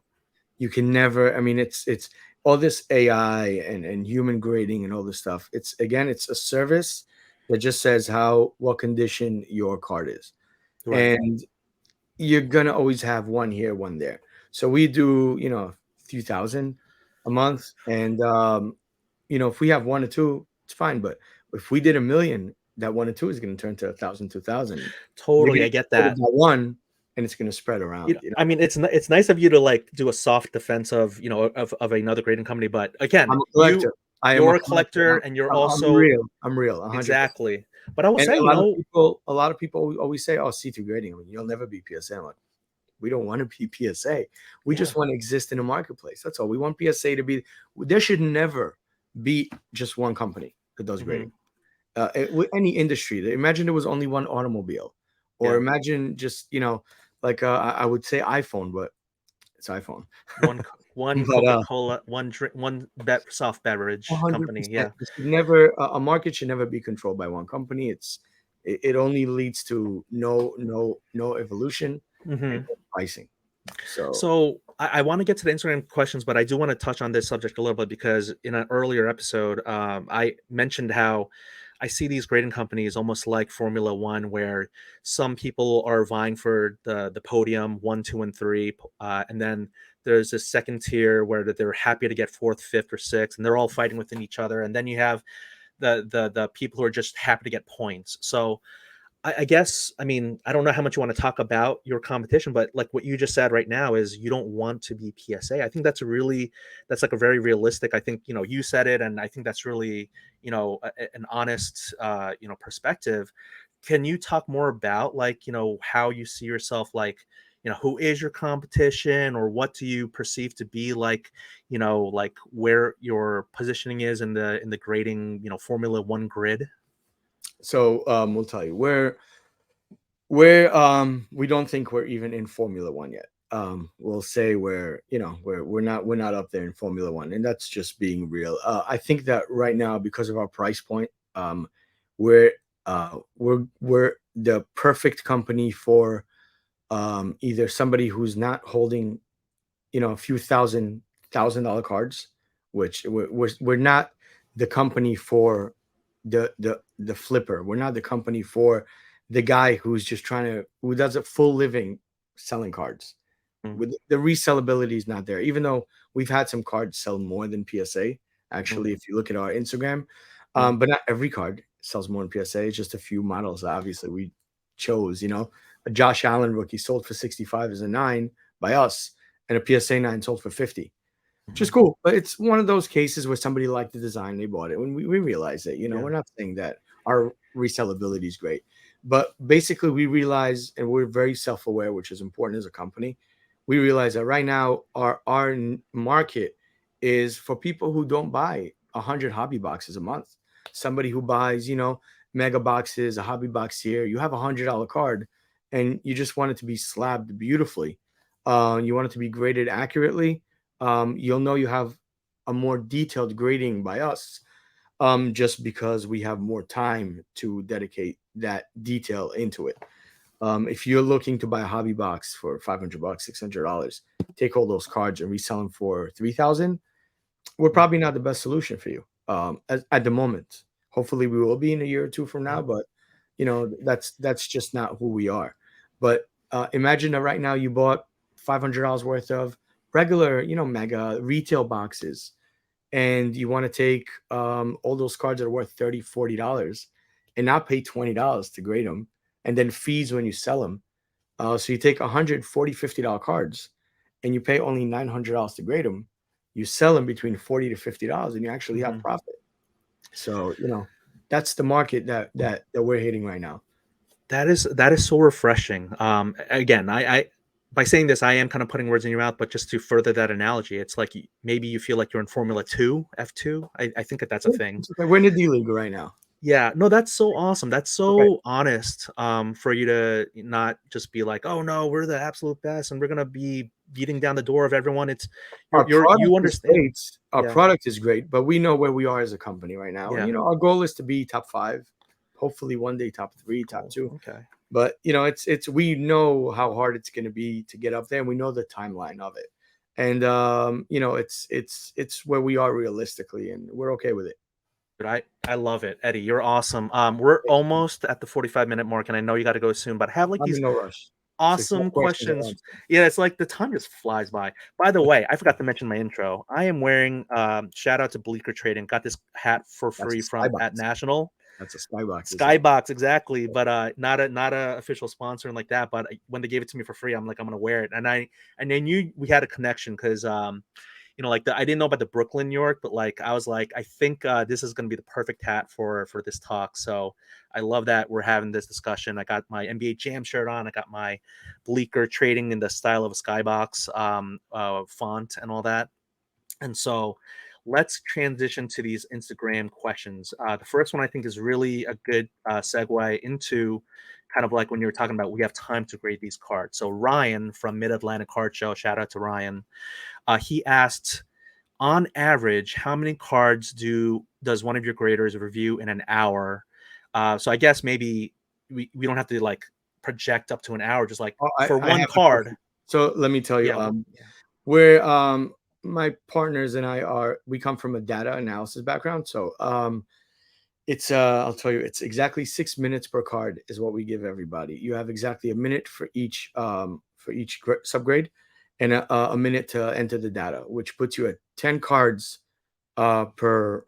You can never, I mean, it's all this AI and human grading and all this stuff. It's a service that just says what condition your card is. Right. And you're gonna always have one here, one there. So we do, a few thousand a month. And if we have 1 or 2, it's fine. But if we did 1 million, that 1 or 2 is gonna turn to 1,000, 2,000. You're Totally. gonna I get get that. that one and it's gonna spread around, I mean, it's nice of you to like do a soft defense of of another grading company, but again, I'm a collector. I am a you're a collector. collector and you're I'm also real. I'm real, 100%. exactly. But I will And say, a lot of people always say, "Oh, C2 grading, I mean, you'll never be PSA." I'm like, we don't want to be PSA. We yeah, just want to exist in a marketplace. That's all. We want PSA to be. There should never be just one company that does mhm, grading. With any industry, imagine there was only one automobile, or yeah, imagine just like I would say iPhone, but it's iPhone. one But Coca-Cola, one drink, soft beverage company. 100%. Yeah. It should never a market should never be controlled by one company. It only leads to no evolution and Mhm. no pricing. So So I want to get to the Instagram questions, but I do want to touch on this subject a little bit because in an earlier episode, I mentioned how I see these grading companies almost like Formula One, where some people are vying for the podium 1, 2, and 3, and then there's a second tier where they're happy to get fourth, fifth, or sixth, and they're all fighting within each other, and then you have the people who are just happy to get points. So I guess, I mean, I don't know how much you want to talk about your competition, but like what you just said right now is you don't want to be PSA. I think that's like a very realistic. I think, you said it, and I think that's really, an honest, perspective. Can you talk more about like, how you see yourself, like, who is your competition, or what do you perceive to be like, like where your positioning is in the grading, Formula One grid? So we'll tell you where we don't think we're even in Formula One yet. We'll say we're not up there in Formula One, and that's just being real. I think that right now, because of our price point, we're we're the perfect company for either somebody who's not holding a few thousand dollar cards, which we're not the company for the flipper. We're not the company for the guy who does a full living selling cards. Mm, With the resellability is not there, even though we've had some cards sell more than PSA. mm, Actually, if you look at our Instagram, mm, but not every card sells more than PSA. It's just a few models. Obviously, we chose. A Josh Allen rookie sold for 65 as a 9 by us, and a PSA 9 sold for 50, which is mhm. cool. But it's one of those cases where somebody liked the design, they bought it. When we realize it, Yeah. we're not saying that our resellability is great, but basically we realize, and we're very self-aware, which is important as a company. We realize that right now our market is for people who don't buy 100 hobby boxes a month. Somebody who buys, mega boxes, a hobby box here. You have $100 card, and you just want it to be slabbed beautifully. You want it to be graded accurately. You'll know you have a more detailed grading by us, just because we have more time to dedicate that detail into it. If you're looking to buy a hobby box for $500, $600, take all those cards and resell them for 3,000. We're Mm, probably not the best solution for you, at the moment. Hopefully, we will be in a year or two from now, mm, but that's just not who we are. But imagine that right now you bought $500 worth of regular, mega retail boxes, and you want to take all those cards that are worth $30, $40 and not pay $20 to grade them, and then fees when you sell them. So you take 140, $50 cards, and you pay only $900 to grade them. You sell them between $40 to $50, and you actually have mhm. profit. So that's the market that we're hitting right now. That is so refreshing. Again, I by saying this, I am kind of putting words in your mouth, but just to further that analogy, it's like maybe you feel like you're in Formula Two, F2. I think that that's a Yeah, thing. it's okay. We're in the D League right now. Yeah, no, that's so awesome. That's Okay. so honest. For you to not just be like, "Oh no, we're the absolute best, and we're gonna be beating down the door of everyone." It's Our product you is understand. great. Our Yeah, product is great, but we know where we are as a company right now. And yeah, our goal is to be top 5, hopefully one day top 3, top cool. 2. Okay. But it's we know how hard it's going to be to get up there, and we know the timeline of it. And it's where we are realistically, and we're okay with it. But I love it, Eddie. You're awesome. We're almost at the 45-minute mark, and I know you got to go soon. But I have like I'm these in no rush. 6 more awesome questions at questions. once. Yeah, it's like the time just flies by. By the way, I forgot to mention my intro. I am wearing shout out to Bleecker Trading. Got this hat for That's a free from at skybox. National. That's a skybox, isn't it? Skybox, exactly, but not a official sponsor and like that. But when they gave it to me for free, I'm like, I'm gonna wear it, and I knew we had a connection because like I didn't know about the Brooklyn, New York, but like I was like, I think this is gonna be the perfect hat for this talk. So I love that we're having this discussion. I got my NBA Jam shirt on. I got my Bleecker Trading in the style of a Skybox font and all that. And so let's transition to these Instagram questions. The first one I think is really a good segue into kind of like when you were talking about we have time to grade these cards. So Ryan from Mid Atlantic Card Show, shout out to Ryan. He asked, on average, how many cards does one of your graders review in an hour? So I guess maybe we don't have to like project up to an hour, just like Oh, for I one have the card. question. So let me tell you, Yeah, yeah. we're my partners and we come from a data analysis background. So it's I'll tell you, it's exactly 6 minutes per card is what we give everybody. You have exactly a minute for each subgrade, and a minute to enter the data, which puts you at 10 cards per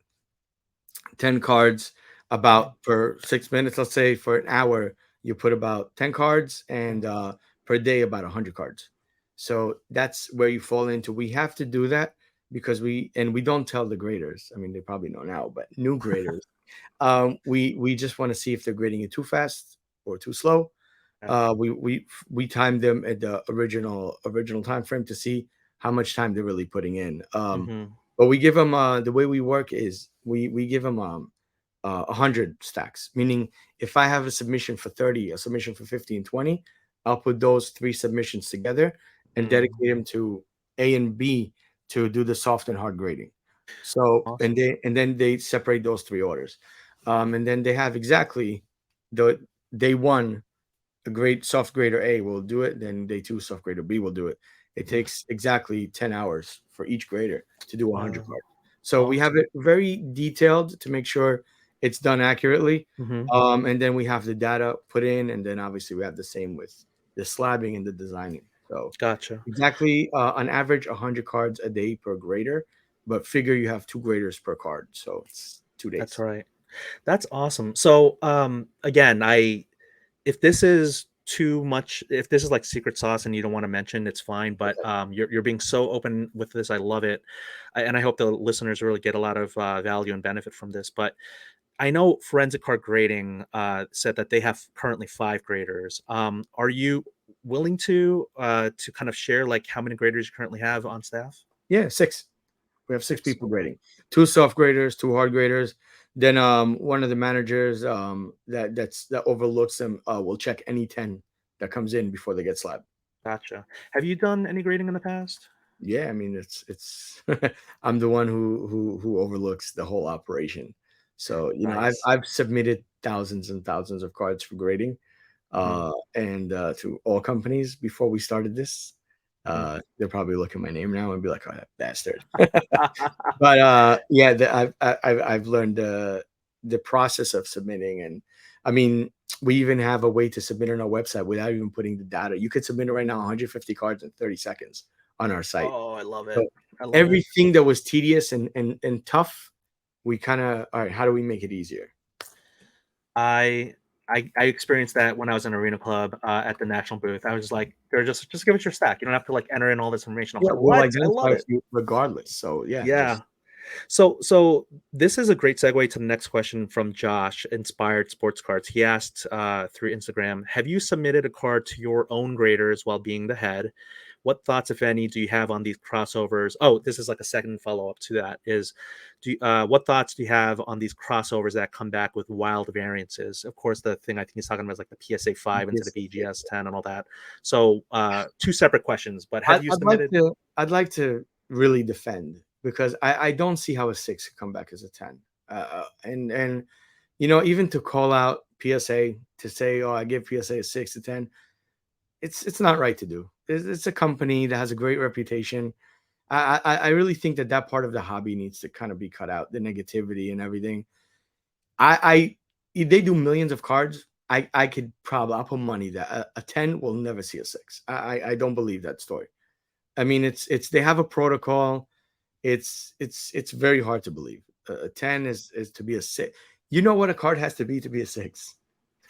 10 cards about per 6 minutes. Let's say for an hour, you put about 10 cards, and per day, about 100 cards. So that's where you fall into. We have to do that because we don't tell the graders. I mean, they probably know now, but new graders, we just want to see if they're grading it too fast or too slow. Okay. We timed them at the original time frame to see how much time they're really putting in. Hmm. But we give them the way we work is we give them 100 stacks, meaning if I have a submission for 30, a submission for 50 and 20, I'll put those three submissions together and Mm. dedicate them to A and B to do the soft and hard grading. So Awesome. and then they separate those three orders, and then they have exactly the day one a great soft grader A will do it, then day two soft grader B will do it. It Mhm. takes exactly 10 hours for each grader to do 100 Wow. cards. So we have Awesome. it very detailed to make sure it's done accurately. Hmm. And then we have the data put in, and then obviously we have the same with the slabbing and the designing. So Gotcha. exactly on average 100 cards a day per grader, but figure you have two graders per card. So it's 2 days. That's right. That's awesome. So, again, if this is too much, if this is like secret sauce and you don't want to mention, it's fine. But you're being so open with this. I love it, and I hope the listeners really get a lot of value and benefit from this. But I know Forensic Card Grading said that they have currently 5 graders. Are you willing to kind of share like how many graders you currently have on staff? Yeah, six. We have six 6. people Okay. grading, two soft graders, two hard graders. Then one of the managers that overlooks them will check any 10 that comes in before they get slabbed. Gotcha. Have you done any grading in the past? Yeah, I mean it's I'm the one who overlooks the whole operation. So, Nice. I've submitted thousands and thousands of cards for grading Hmm. and to all companies before we started this. Hmm. They'll probably look at my name now and be like, "Oh, that bastard." But, yeah, I've learned the process of submitting, and I mean, we even have a way to submit on our website without even putting the data. You could submit it right now 150 cards in 30 seconds on our site. Oh, I love it. So, I love it. everything that was tedious and tough, we kinda, "Alright, how do we make it easier?" I I experienced that when I was in Arena Club at the national booth. I was like, they're just give us your stack. You don't have to like enter in all this information. I was Yeah, like, we'll what? I identify love with it. you regardless. So, yeah, Yeah. just So this is a great segue to the next question from Josh, Inspired Sports Cards. He asked through Instagram, have you submitted a card to your own graders while being the head? What thoughts, if any, do you have on these crossovers? Oh, this is like a second follow up to that. What thoughts do you have on these crossovers that come back with wild variances? Of course, the thing I think he's talking about is like the PSA 5 into the yes. BGS 10 and all that. So two separate questions. But have you submitted? I'd like to really defend because I don't see how a 6 could come back as a 10. And even to call out PSA to say, "Oh, I give PSA a 6 to 10," it's not right to do. It's a company that has a great reputation. I really think that part of the hobby needs to kind of be cut out, the negativity and everything. I if they do millions of cards, I could probably I'll put money that a 10 will never see a 6. I don't believe that story. I mean, it's they have a protocol. It's very hard to believe. A 10 is to be a 6. You know what a card has to be a 6.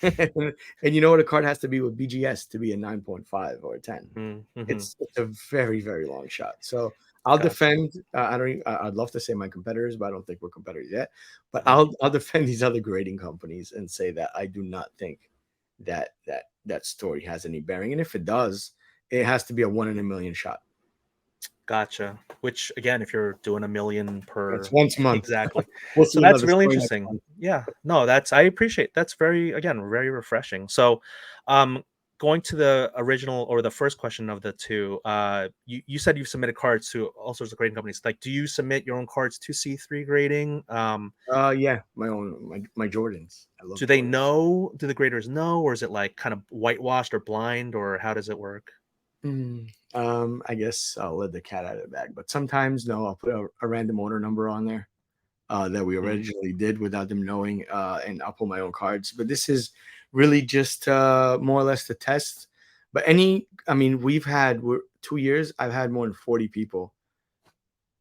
And you know what a card has to be with BGS to be a 9.5 or a 10. Mm-hmm. It's a very, very long shot. So I'll Gotcha. defend. I don't. I'd love to say my competitors, but I don't think we're competitors yet. But Uh-huh. I'll defend these other grading companies and say that I do not think that story has any bearing. And if it does, it has to be a 1 in a million shot. Gotcha. Which again, if you're doing a million It's per once a month. exactly. We'll So see that's another really story next interesting. month. Yeah. No, that's I appreciate. That's very again, very refreshing. So um going to the original or the first question of the two, you said you've submitted cards to all sorts of grading companies. Like, do you submit your own cards to C3 grading? Yeah, my Jordans. I love Do they Jordans. know? Do the graders know, or is it like kind of whitewashed or blind, or how does it work? I guess I'll let the cat out of the bag, but sometimes no, I'll put a random order number on there that we Mm, originally did without them knowing, and I'll pull my own cards. But this is really just more or less the test. But I mean, we're 2 years. I've had more than 40 people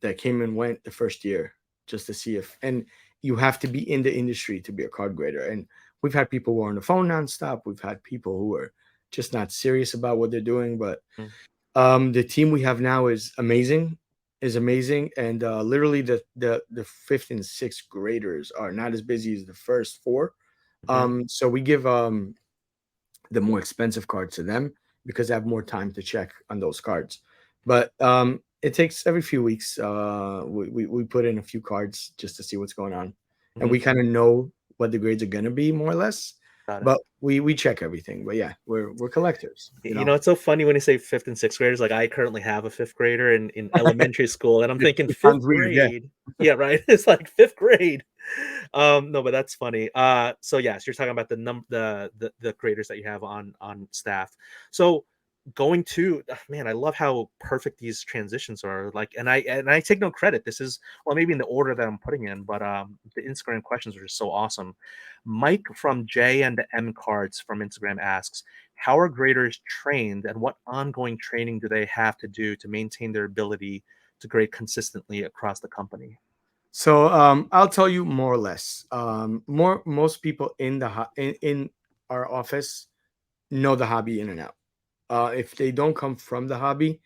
that came and went the first year just to see if, and you have to be in the industry to be a card grader. And we've had people who are on the phone nonstop. We've had people who are just not serious about what they're doing. But mm, the team we have now is amazing, and literally the fifth and sixth graders are not as busy as the first four. mhm. So we give the more expensive cards to them because I have more time to check on those cards. But it takes every few weeks. We put in a few cards just to see what's going on, and Mhm. we kind of know what the grades are gonna be more or less. Got it. But we check everything. But yeah, we're collectors, you You know. know, it's so funny when you say fifth and sixth graders. Like I currently have a fifth grader in elementary school, and I'm thinking It fifth sounds weird, yeah. grade. Yeah, right. It's like fifth grade. No, but that's funny. So yes, you're talking about the graders that you have on staff. So going to man, I love how perfect these transitions are. Like, and I take no credit. This is well, maybe in the order that I'm putting in, but the Instagram questions are just so awesome. Mike from J and M Cards from Instagram asks, how are graders trained and what ongoing training do they have to do to maintain their ability to grade consistently across the company? So I'll tell you more or less. Most people in in our office know the hobby in and out. If they don't come from the hobby,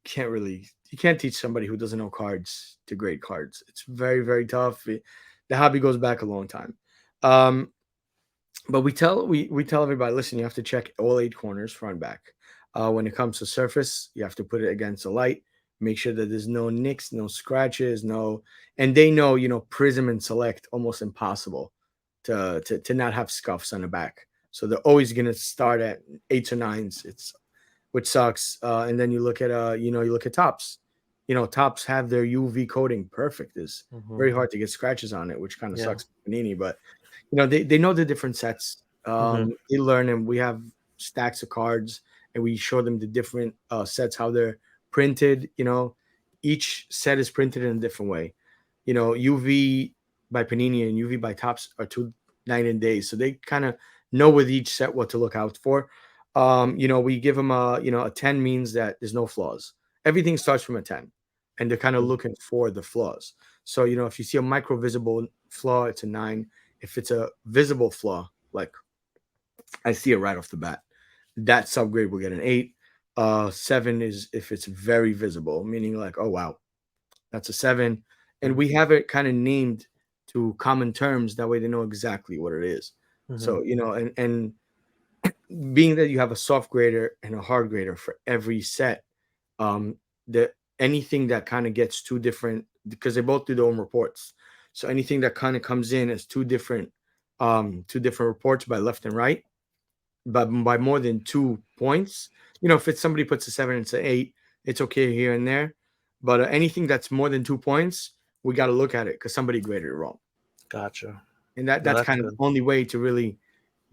can't really you can't teach somebody who doesn't know cards to grade cards. It's very tough. The hobby goes back a long time. Um, but we tell everybody, listen, you have to check all eight corners front and back. When it comes to surface, you have to put it against the light. Make sure that there's no nicks, no scratches, no. And they know, Prism and Select almost impossible to not have scuffs on the back. So they're always gonna start at eights or nines. It's which sucks. And then you look at you look at tops. Tops have their UV coating perfect. It's Hmm. very hard to get scratches on it, which kind of Yeah. sucks for Panini. But they know the different sets. Hmm. They learn, and we have stacks of cards, and we show them the different sets, how they're printed. Each set is printed in a different way. UV by Panini and UV by Tops are two night and days, so they kind of know with each set what to look out for. We give them a 10 means that there's no flaws. Everything starts from a 10, and they're kind of looking for the flaws. So, if you see a micro visible flaw, it's a 9. If it's a visible flaw, like I see it right off the bat, that subgrade will get an 8. 7 is if it's very visible, meaning like, oh wow, that's a 7. And we have it kind of named to common terms. That way they know exactly what it is. Hmm. So, and being that you have a soft grader and a hard grader for every set, um, the anything that kind of gets two different because they both do their own reports. So anything that kind of comes in as two different reports by left and right, but by more than 2 points. If it's somebody puts a 7 and it's an 8, it's okay here and there. But anything that's more than 2 points, we got to look at it because somebody graded it wrong, Gotcha. and No, that's that's kind of the good. only way to really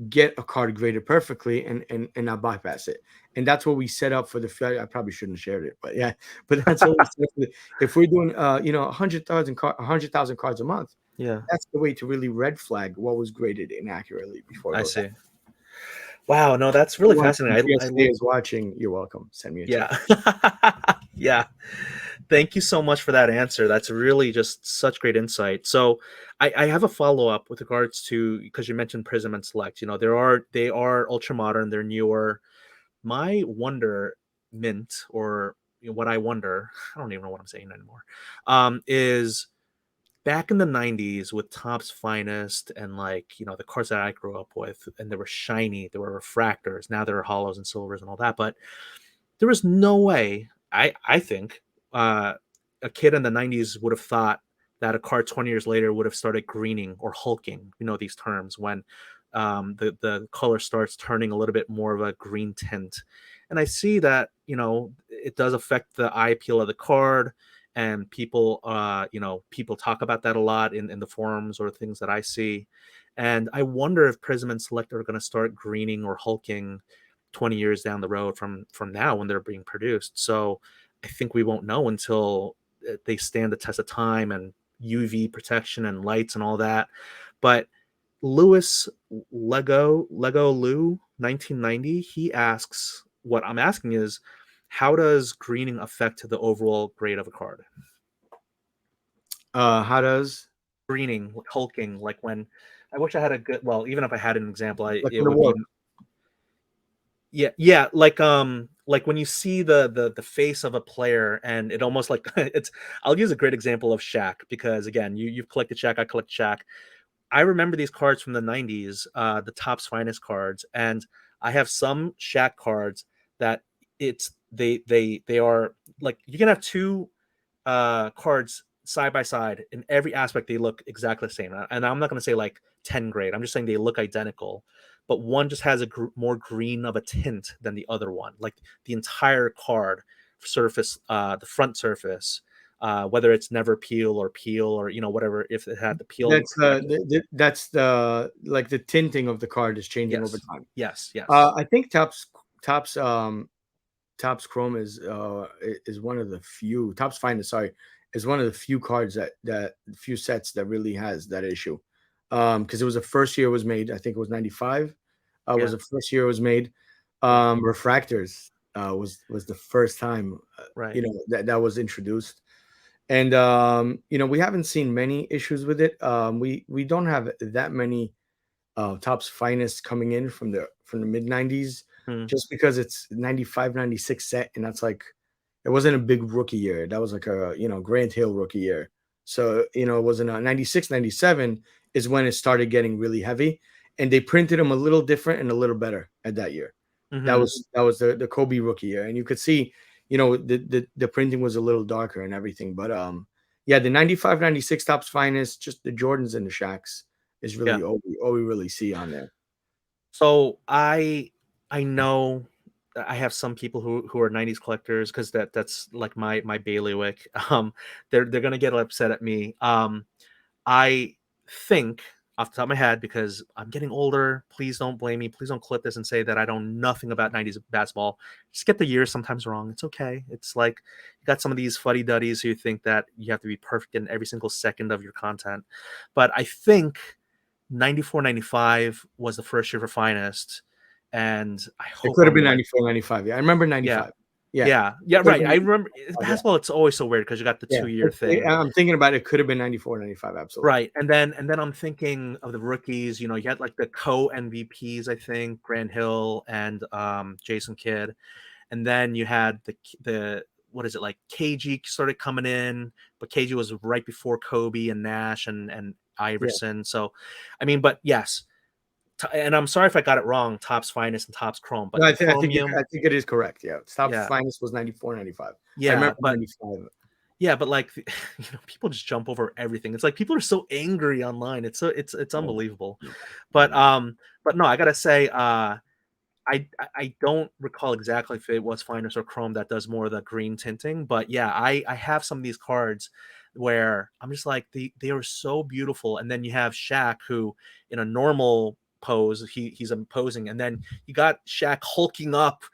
get a card graded perfectly and not bypass it. And that's what we set up for the. I probably shouldn't have shared it, but yeah, but that's what we set up for if we're doing 100,000 cards a month, Yeah, that's the way to really red flag what was graded inaccurately before it I goes out. see. Wow, no, that's really Anyone from fascinating. I GSA is watching, you're welcome. Send me a check. yeah. Yeah. Thank you so much for that answer. That's really just such great insight. So I have a follow-up with regards to because you mentioned Prism and Select. They are ultra modern, they're newer. My wonderment or what I wonder, I don't even know what I'm saying anymore, is back in the 90s with Topps Finest and the cards that I grew up with, and they were shiny, there were refractors, now there are hollows and silvers and all that. But there was no way, I think, uh, a kid in the 90s would have thought that a card 20 years later would have started greening or hulking, these terms, when the color starts turning a little bit more of a green tint. And I see that, it does affect the eye appeal of the card. And people talk about that a lot in the forums or things that I see. And I wonder if Prism and Select are going to start greening or hulking 20 years down the road from now when they're being produced. So I think we won't know until they stand the test of time and UV protection and lights and all that. But Lewis Lego Lou 1990, he asks, what I'm asking is, how does greening affect the overall grade of a card? How does Greening, hulking, like when I wish I had a good, well, even if I had an example, like it in the would be. war? Yeah, like when you see the face of a player, and it almost like it's. I'll use a great example of Shaq because again, you've collected Shaq, I collect Shaq. I remember these cards from the 90s, the Topps Finest cards, and I have some Shaq cards that they are like you can have two cards side by side in every aspect. They look exactly the same, and I'm not going to say like 10 grade. I'm just saying they look identical, but one just has a more green of a tint than the other one. Like the entire card surface, the front surface, whether it's never peel or whatever, if it had the peel That's correctly. that's the like the tinting of the card is changing over Yes, time. yes, yes. I think Topps Topps Chrome is one of the few Topps Finest, sorry, is one of the few cards that few sets that really has that issue. Because it was the first year it was made. I think it was 95. Was Yeah, the first year it was made. yeah, Refractors was the first time right. that was introduced. And we haven't seen many issues with it. We don't have that many Topps Finest coming in from the mid 90s, Hmm. just because it's 95, 96 set, and that's like it wasn't a big rookie year. That was like a Grant Hill rookie year. So it wasn't a 96, 97 is when it started getting really heavy, and they printed them a little different and a little better at that year. Hmm. That was the Kobe rookie year, and you could see the printing was a little darker and everything. But yeah, the 95, 96 Topps Finest, just the Jordans and the Shaqs is Yeah. really all we really see on there. So I know I have some people who are 90s collectors because that's like my bailiwick. They're gonna get upset at me. I think off the top of my head, because I'm getting older, please don't blame me. Please don't clip this and say that I know nothing about 90s basketball. Just get the years sometimes wrong. It's okay. It's like you got some of these fuddy duddies who think that you have to be perfect in every single second of your content. But I think 94, 95 was the first year for Finest. And I It hope could have I'm been right. 94, 95. Yeah, I remember Yeah. 95. Yeah, Yeah. Yeah. could have Right. been I remember 95, yeah. basketball. It's always so weird because you got the Yeah, 2 year thing. I'm thinking about it. Could have been 94, 95. Absolutely. Right. And then I'm thinking of the rookies, you had like the co-MVPs, I think, Grant Hill and Jason Kidd. And then you had the what is it, like KG started coming in, but KG was right before Kobe and Nash and Yeah. Iverson. So I mean, but yes. And I'm sorry if I got it wrong, Topps Finest and Topps Chrome, No, but the Chromium, I think it is correct. Yeah, Topps yeah. Finest was 94, 95. I Yeah, remember but 95. yeah, but like people just jump over everything. It's like people are so angry online. It's Yeah, unbelievable. yeah, But yeah. no, I gotta say, I don't recall exactly if it was Finest or Chrome that does more of the green tinting, but yeah, I have some of these cards where I'm just like they are so beautiful, and then you have Shaq who in a normal pose he's imposing, and then you got Shaq hulking up,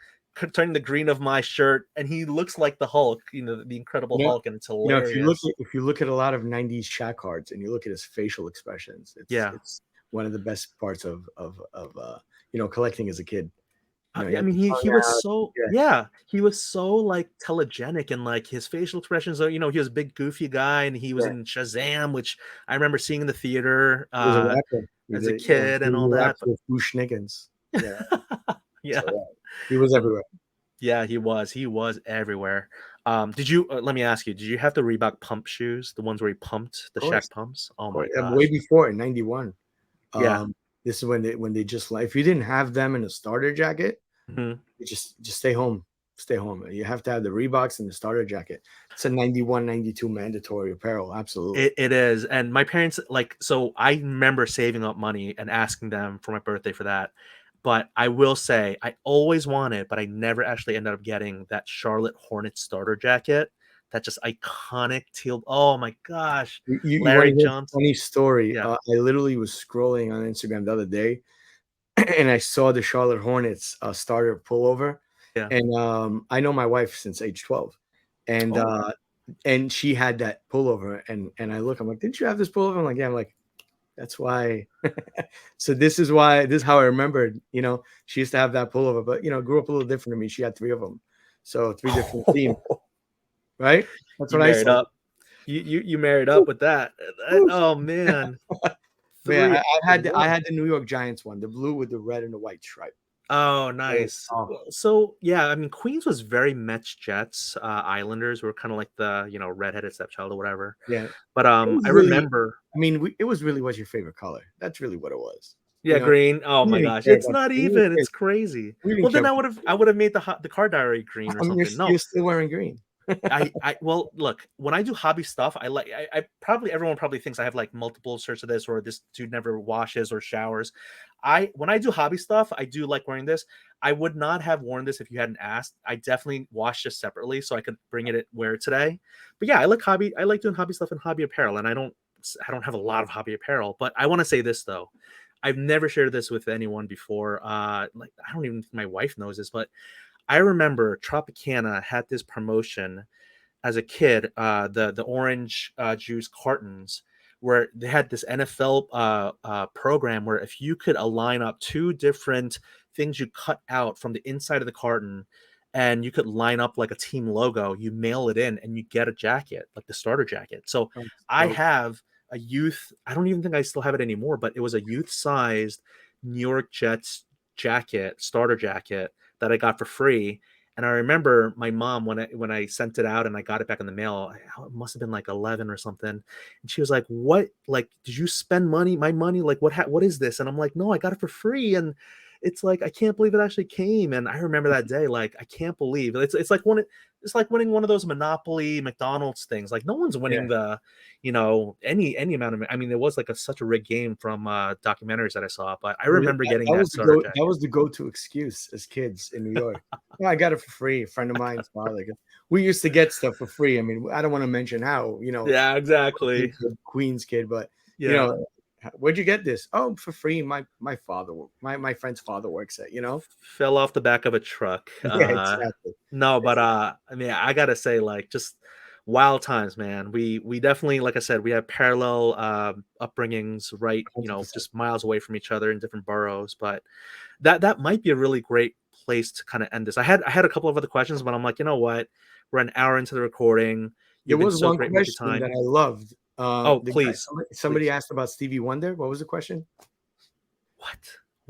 turning the green of my shirt, and he looks like the Hulk, the Incredible You know, Hulk, and it's hilarious. if you look at a lot of 90s Shaq cards and you look at his facial expressions, Yeah. it's one of the best parts of collecting as a kid. You I have mean, the he tongue was out. so Yeah, yeah, he was so like telegenic and like his facial expressions. He was a big goofy guy, and he was yeah. in Shazam, which I remember seeing in the theater He was a rapper. as a kid and all He that. raps But with Bush Niggins. Yeah, yeah, so yeah, he was everywhere. yeah, he was everywhere. Did you? Let me ask you, did you have the Reebok pump shoes, the ones where he pumped the Of course, Shaq pumps? of Oh my course. Way gosh, before in '91. yeah. This is when they just like if you didn't have them in a starter jacket, Mhm. you just stay home. Stay home. You have to have the Reeboks and the starter jacket. It's a 91, 92 mandatory apparel. Absolutely. It is, and my parents so I remember saving up money and asking them for my birthday for that. But I will say I always wanted, but I never actually ended up getting that Charlotte Hornets starter jacket. That just iconic teal. Oh my gosh, You want Larry to hear a Johnson. funny story? Yeah, I literally was scrolling on Instagram the other day, and I saw the Charlotte Hornets starter pullover, yeah. and I know my wife since age 12, and Oh, she had that pullover, and I look, I'm like, didn't you have this pullover? I'm like, yeah. I'm like, that's why. So this is why. This is how I remembered. She used to have that pullover, but grew up a little different to me. She had three of them, so three different themes, right? That's you what I married saw. up. You married up Woo, with that. woo. Oh man, Man, three. I had the New York Giants one, the blue with the red and the white stripe. Oh, Oh, nice. oh, Well, so yeah, I mean, Queens was very Mets, Jets. Islanders were kind of like the redheaded stepchild or whatever. yeah. But It was I really. remember, I mean, it was really what's your favorite color? That's really what it was. Yeah, green. Oh We my didn't gosh, care it's about not we were even. It's kids. crazy. We didn't Well, care then about I would have made the car diary green or I mean, something. you're No, still wearing green. well, look, when I do hobby stuff, I probably everyone probably thinks I have like multiple shirts of this or this dude never washes or showers. When I do hobby stuff, I do like wearing this. I would not have worn this if you hadn't asked. I definitely washed this separately so I could bring it wear it today. But yeah, I like doing hobby stuff and hobby apparel, and I don't have a lot of hobby apparel, but I want to say this though. I've never shared this with anyone before. Like I don't even think my wife knows this, but I remember Tropicana had this promotion as a kid, the orange juice cartons, where they had this NFL program where if you could align up two different things you cut out from the inside of the carton, and you could line up like a team logo, you mail it in and you get a jacket, like the starter jacket. So I So have a youth. I don't even think I still have it anymore, but it was a youth sized New York Jets jacket, starter jacket that I got for free. And I remember my mom when I sent it out and I got it back in the mail. It must have been like 11 or something, and she was like, "What? Like, did you spend money? My money? Like, what is this?" And I'm like, "No, I got it for free." And it's like I can't believe it actually came. And I remember that day, like I can't believe it's like winning one of those Monopoly McDonald's things. Like no one's winning yeah. the, any amount of. I mean, it was like such a rigged game from documentaries that I saw, but I remember getting that starter That jacket. was the go-to excuse as kids in New York. Yeah, I got it for free. A friend of mine's father. We used to get stuff for free. I mean, I don't want to mention how, Yeah, exactly. Queens kid, but you Yeah. know, where'd you get this? Oh, for free. My friend's father works at, Fell off the back of a truck. Yeah, exactly. No, but I mean, I gotta say, like, just wild times, man. We definitely, like I said, we have parallel upbringings, right? 100%. Just miles away from each other in different boroughs. But that might be a really great place to kind of end this. I had a couple of other questions, but I'm like, you know what? We're an hour into the recording. There You've been was so one great with your question that time. I loved. Oh, The guy, please, somebody please. asked about Stevie Wonder. What was the question? What?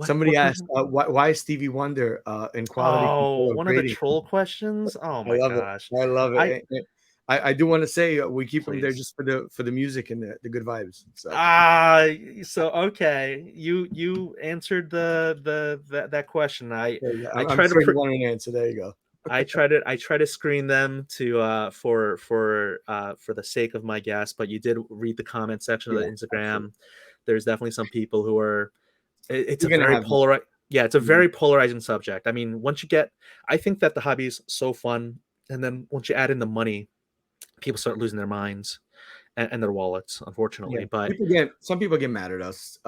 Somebody What asked, question? why is Stevie Wonder in quality Oh, control of one of the grading? troll questions. Oh I my love it. gosh. I love I it. I do want to say we keep them there Please. just for the music and the good vibes. So Ah, so okay, you answered that question. there you go. I I'm try to sure you want an answer. There you go. I try to screen them to for the sake of my guests, but you did read the comment section of the Yeah, absolutely. Instagram. There's definitely some people who are it's a You're gonna very have yeah, it's a mm, very polarizing subject. I mean, I think that the hobby is so fun, and then once you add in the money, people start losing their minds and their wallets, yeah. unfortunately. But Some people get mad at us.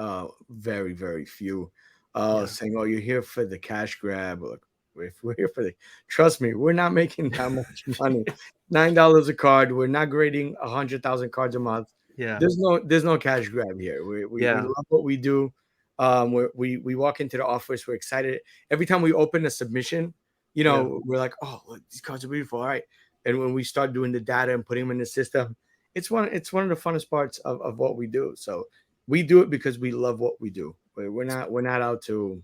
Very very few. yeah, Saying, "Oh, you're here for the cash grab." Look, if we're here for the, trust me, we're not making that much money. $9 a card. We're not grading 100,000 cards a month. yeah, There's no cash grab here. We yeah, love what we do. We walk into the office. We're excited every time we open a submission. yeah. We're like, oh, look, these cards are beautiful. All right. And when we start doing the data and putting them in the system, it's one of the funnest parts of what we do. So we do it because we love what we do. We're not out to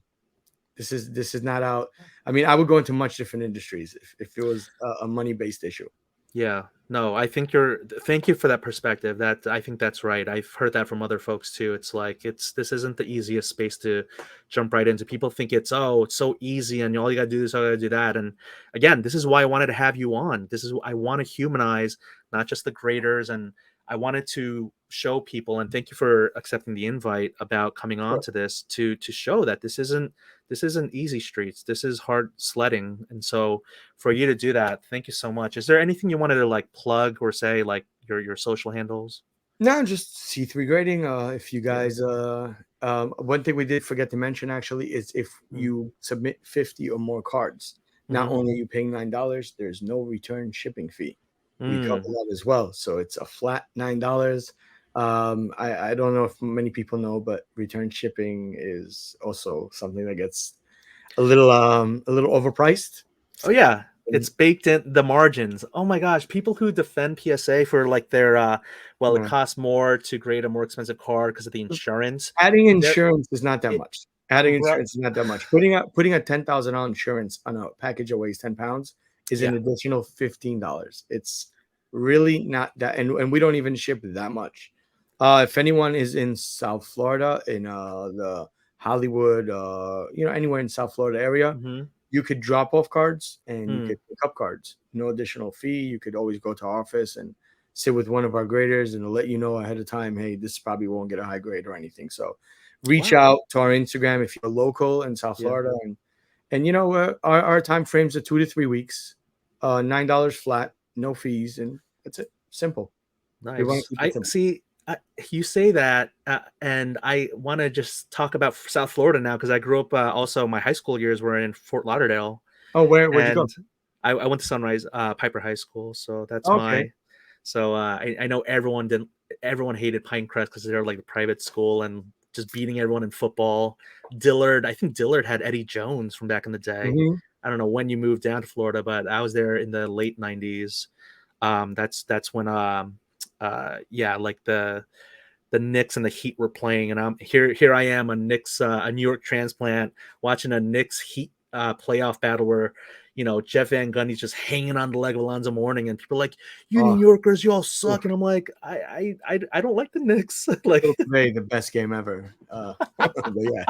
this is not out. I mean, I would go into much different industries if it was a money based issue. Yeah. No, I think thank you for that perspective. That I think that's right. I've heard that from other folks too. It's like this isn't the easiest space to jump right into. People think it's so easy and all you gotta do this, all you gotta do that. And again, this is why I wanted to have you on. I want to humanize not just the graders, and I wanted to show people, and thank you for accepting the invite about coming on Sure. to this to show that this isn't easy streets. This is hard sledding. And so for you to do that, thank you so much. Is there anything you wanted to like plug or say, like your social handles? No, just C3 grading. If you Yeah. guys, one thing we did forget to mention actually is if Mm. you submit 50 or more cards, not Mm-hmm. only are you paying $9, there's no return shipping fee. We cover Mm. that as well. So it's a flat $9. I don't know if many people know, but return shipping is also something that gets a little overpriced. Oh yeah, And, it's baked in the margins. Oh my gosh, people who defend PSA for like their well, it uh, costs more to grade a more expensive card because of the insurance. Adding There insurance is not that it much. Adding right. insurance is not that much. Putting a $10,000 insurance on a package that weighs 10 pounds is an Yeah. additional $15. It's really not that, and we don't even ship that much. If anyone is in South Florida in the Hollywood, anywhere in South Florida area, Mhm. you could drop off cards and you Mm. could pick up cards. No additional fee. You could always go to our office and sit with one of our graders and they'll let you know ahead of time, hey, this probably won't get a high grade or anything. So reach Wow. out to our Instagram if you're local in South Yeah. Florida. And our time frames are 2 to 3 weeks, $9 flat, no fees, and that's it. Simple. We want Nice. to keep it I simple. see. You say that, and I want to just talk about South Florida now because I grew up. Also, my high school years were in Fort Lauderdale, Oh, where'd you go? and I went to Sunrise Piper High School. So that's Okay. my. So I know everyone didn't. Everyone hated Pinecrest because they're like a private school and just beating everyone in football. Dillard, I think Dillard had Eddie Jones from back in the day. Hmm. I don't know when you moved down to Florida, but I was there in the late '90s. That's when yeah, like the Knicks and the Heat were playing, and I'm here I am, a New York transplant, watching a Knicks Heat playoff battle where Jeff Van Gundy's just hanging on the leg of Alonzo Mourning, and people are like, you New Oh, Yorkers, you all suck, oof. and I'm like, I don't like the Knicks. Like, Still today, the best game ever. But yeah,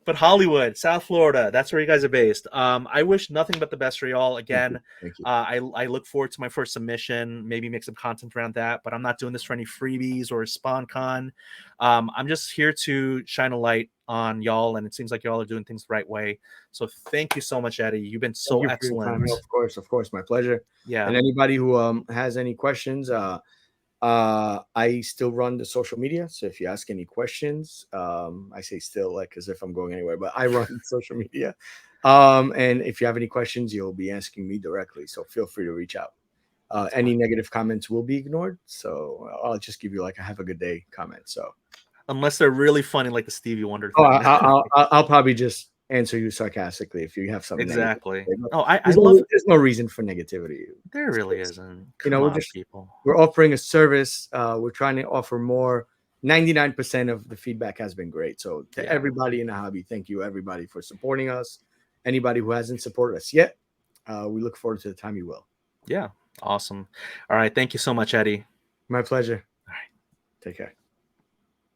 but Hollywood, South Florida, that's where you guys are based. I wish nothing but the best for y'all. thank you. Again, Thank you. I look forward to my first submission, maybe make some content around that, but I'm not doing this for any freebies or SpawnCon. I'm just here to shine a light on y'all, and it seems like y'all are doing things the right way. So thank you so much, Eddie. You've been Thank so you for your time. excellent. No, of course, my pleasure. Yeah. And anybody who has any questions, I still run the social media. So if you ask any questions, I say still like as if I'm going anywhere, but I run social media. And if you have any questions, you'll be asking me directly. So feel free to reach out. Any negative comments will be ignored. So I'll just give you like a have a good day comment. So Unless they're really funny, like the Stevie Wonder oh, thing. I'll probably just answer you sarcastically if you have something negative. Exactly. To say. Oh, I There's love. there's no reason for negativity. There Of really course. isn't. You Come know, on, people. we're offering a service. We're trying to offer more. 99% of the feedback has been great. So to Yeah. everybody in the hobby, thank you everybody for supporting us. Anybody who hasn't supported us yet, we look forward to the time you will. Yeah. Awesome. All right. Thank you so much, Eddie. My pleasure. All right. Take care.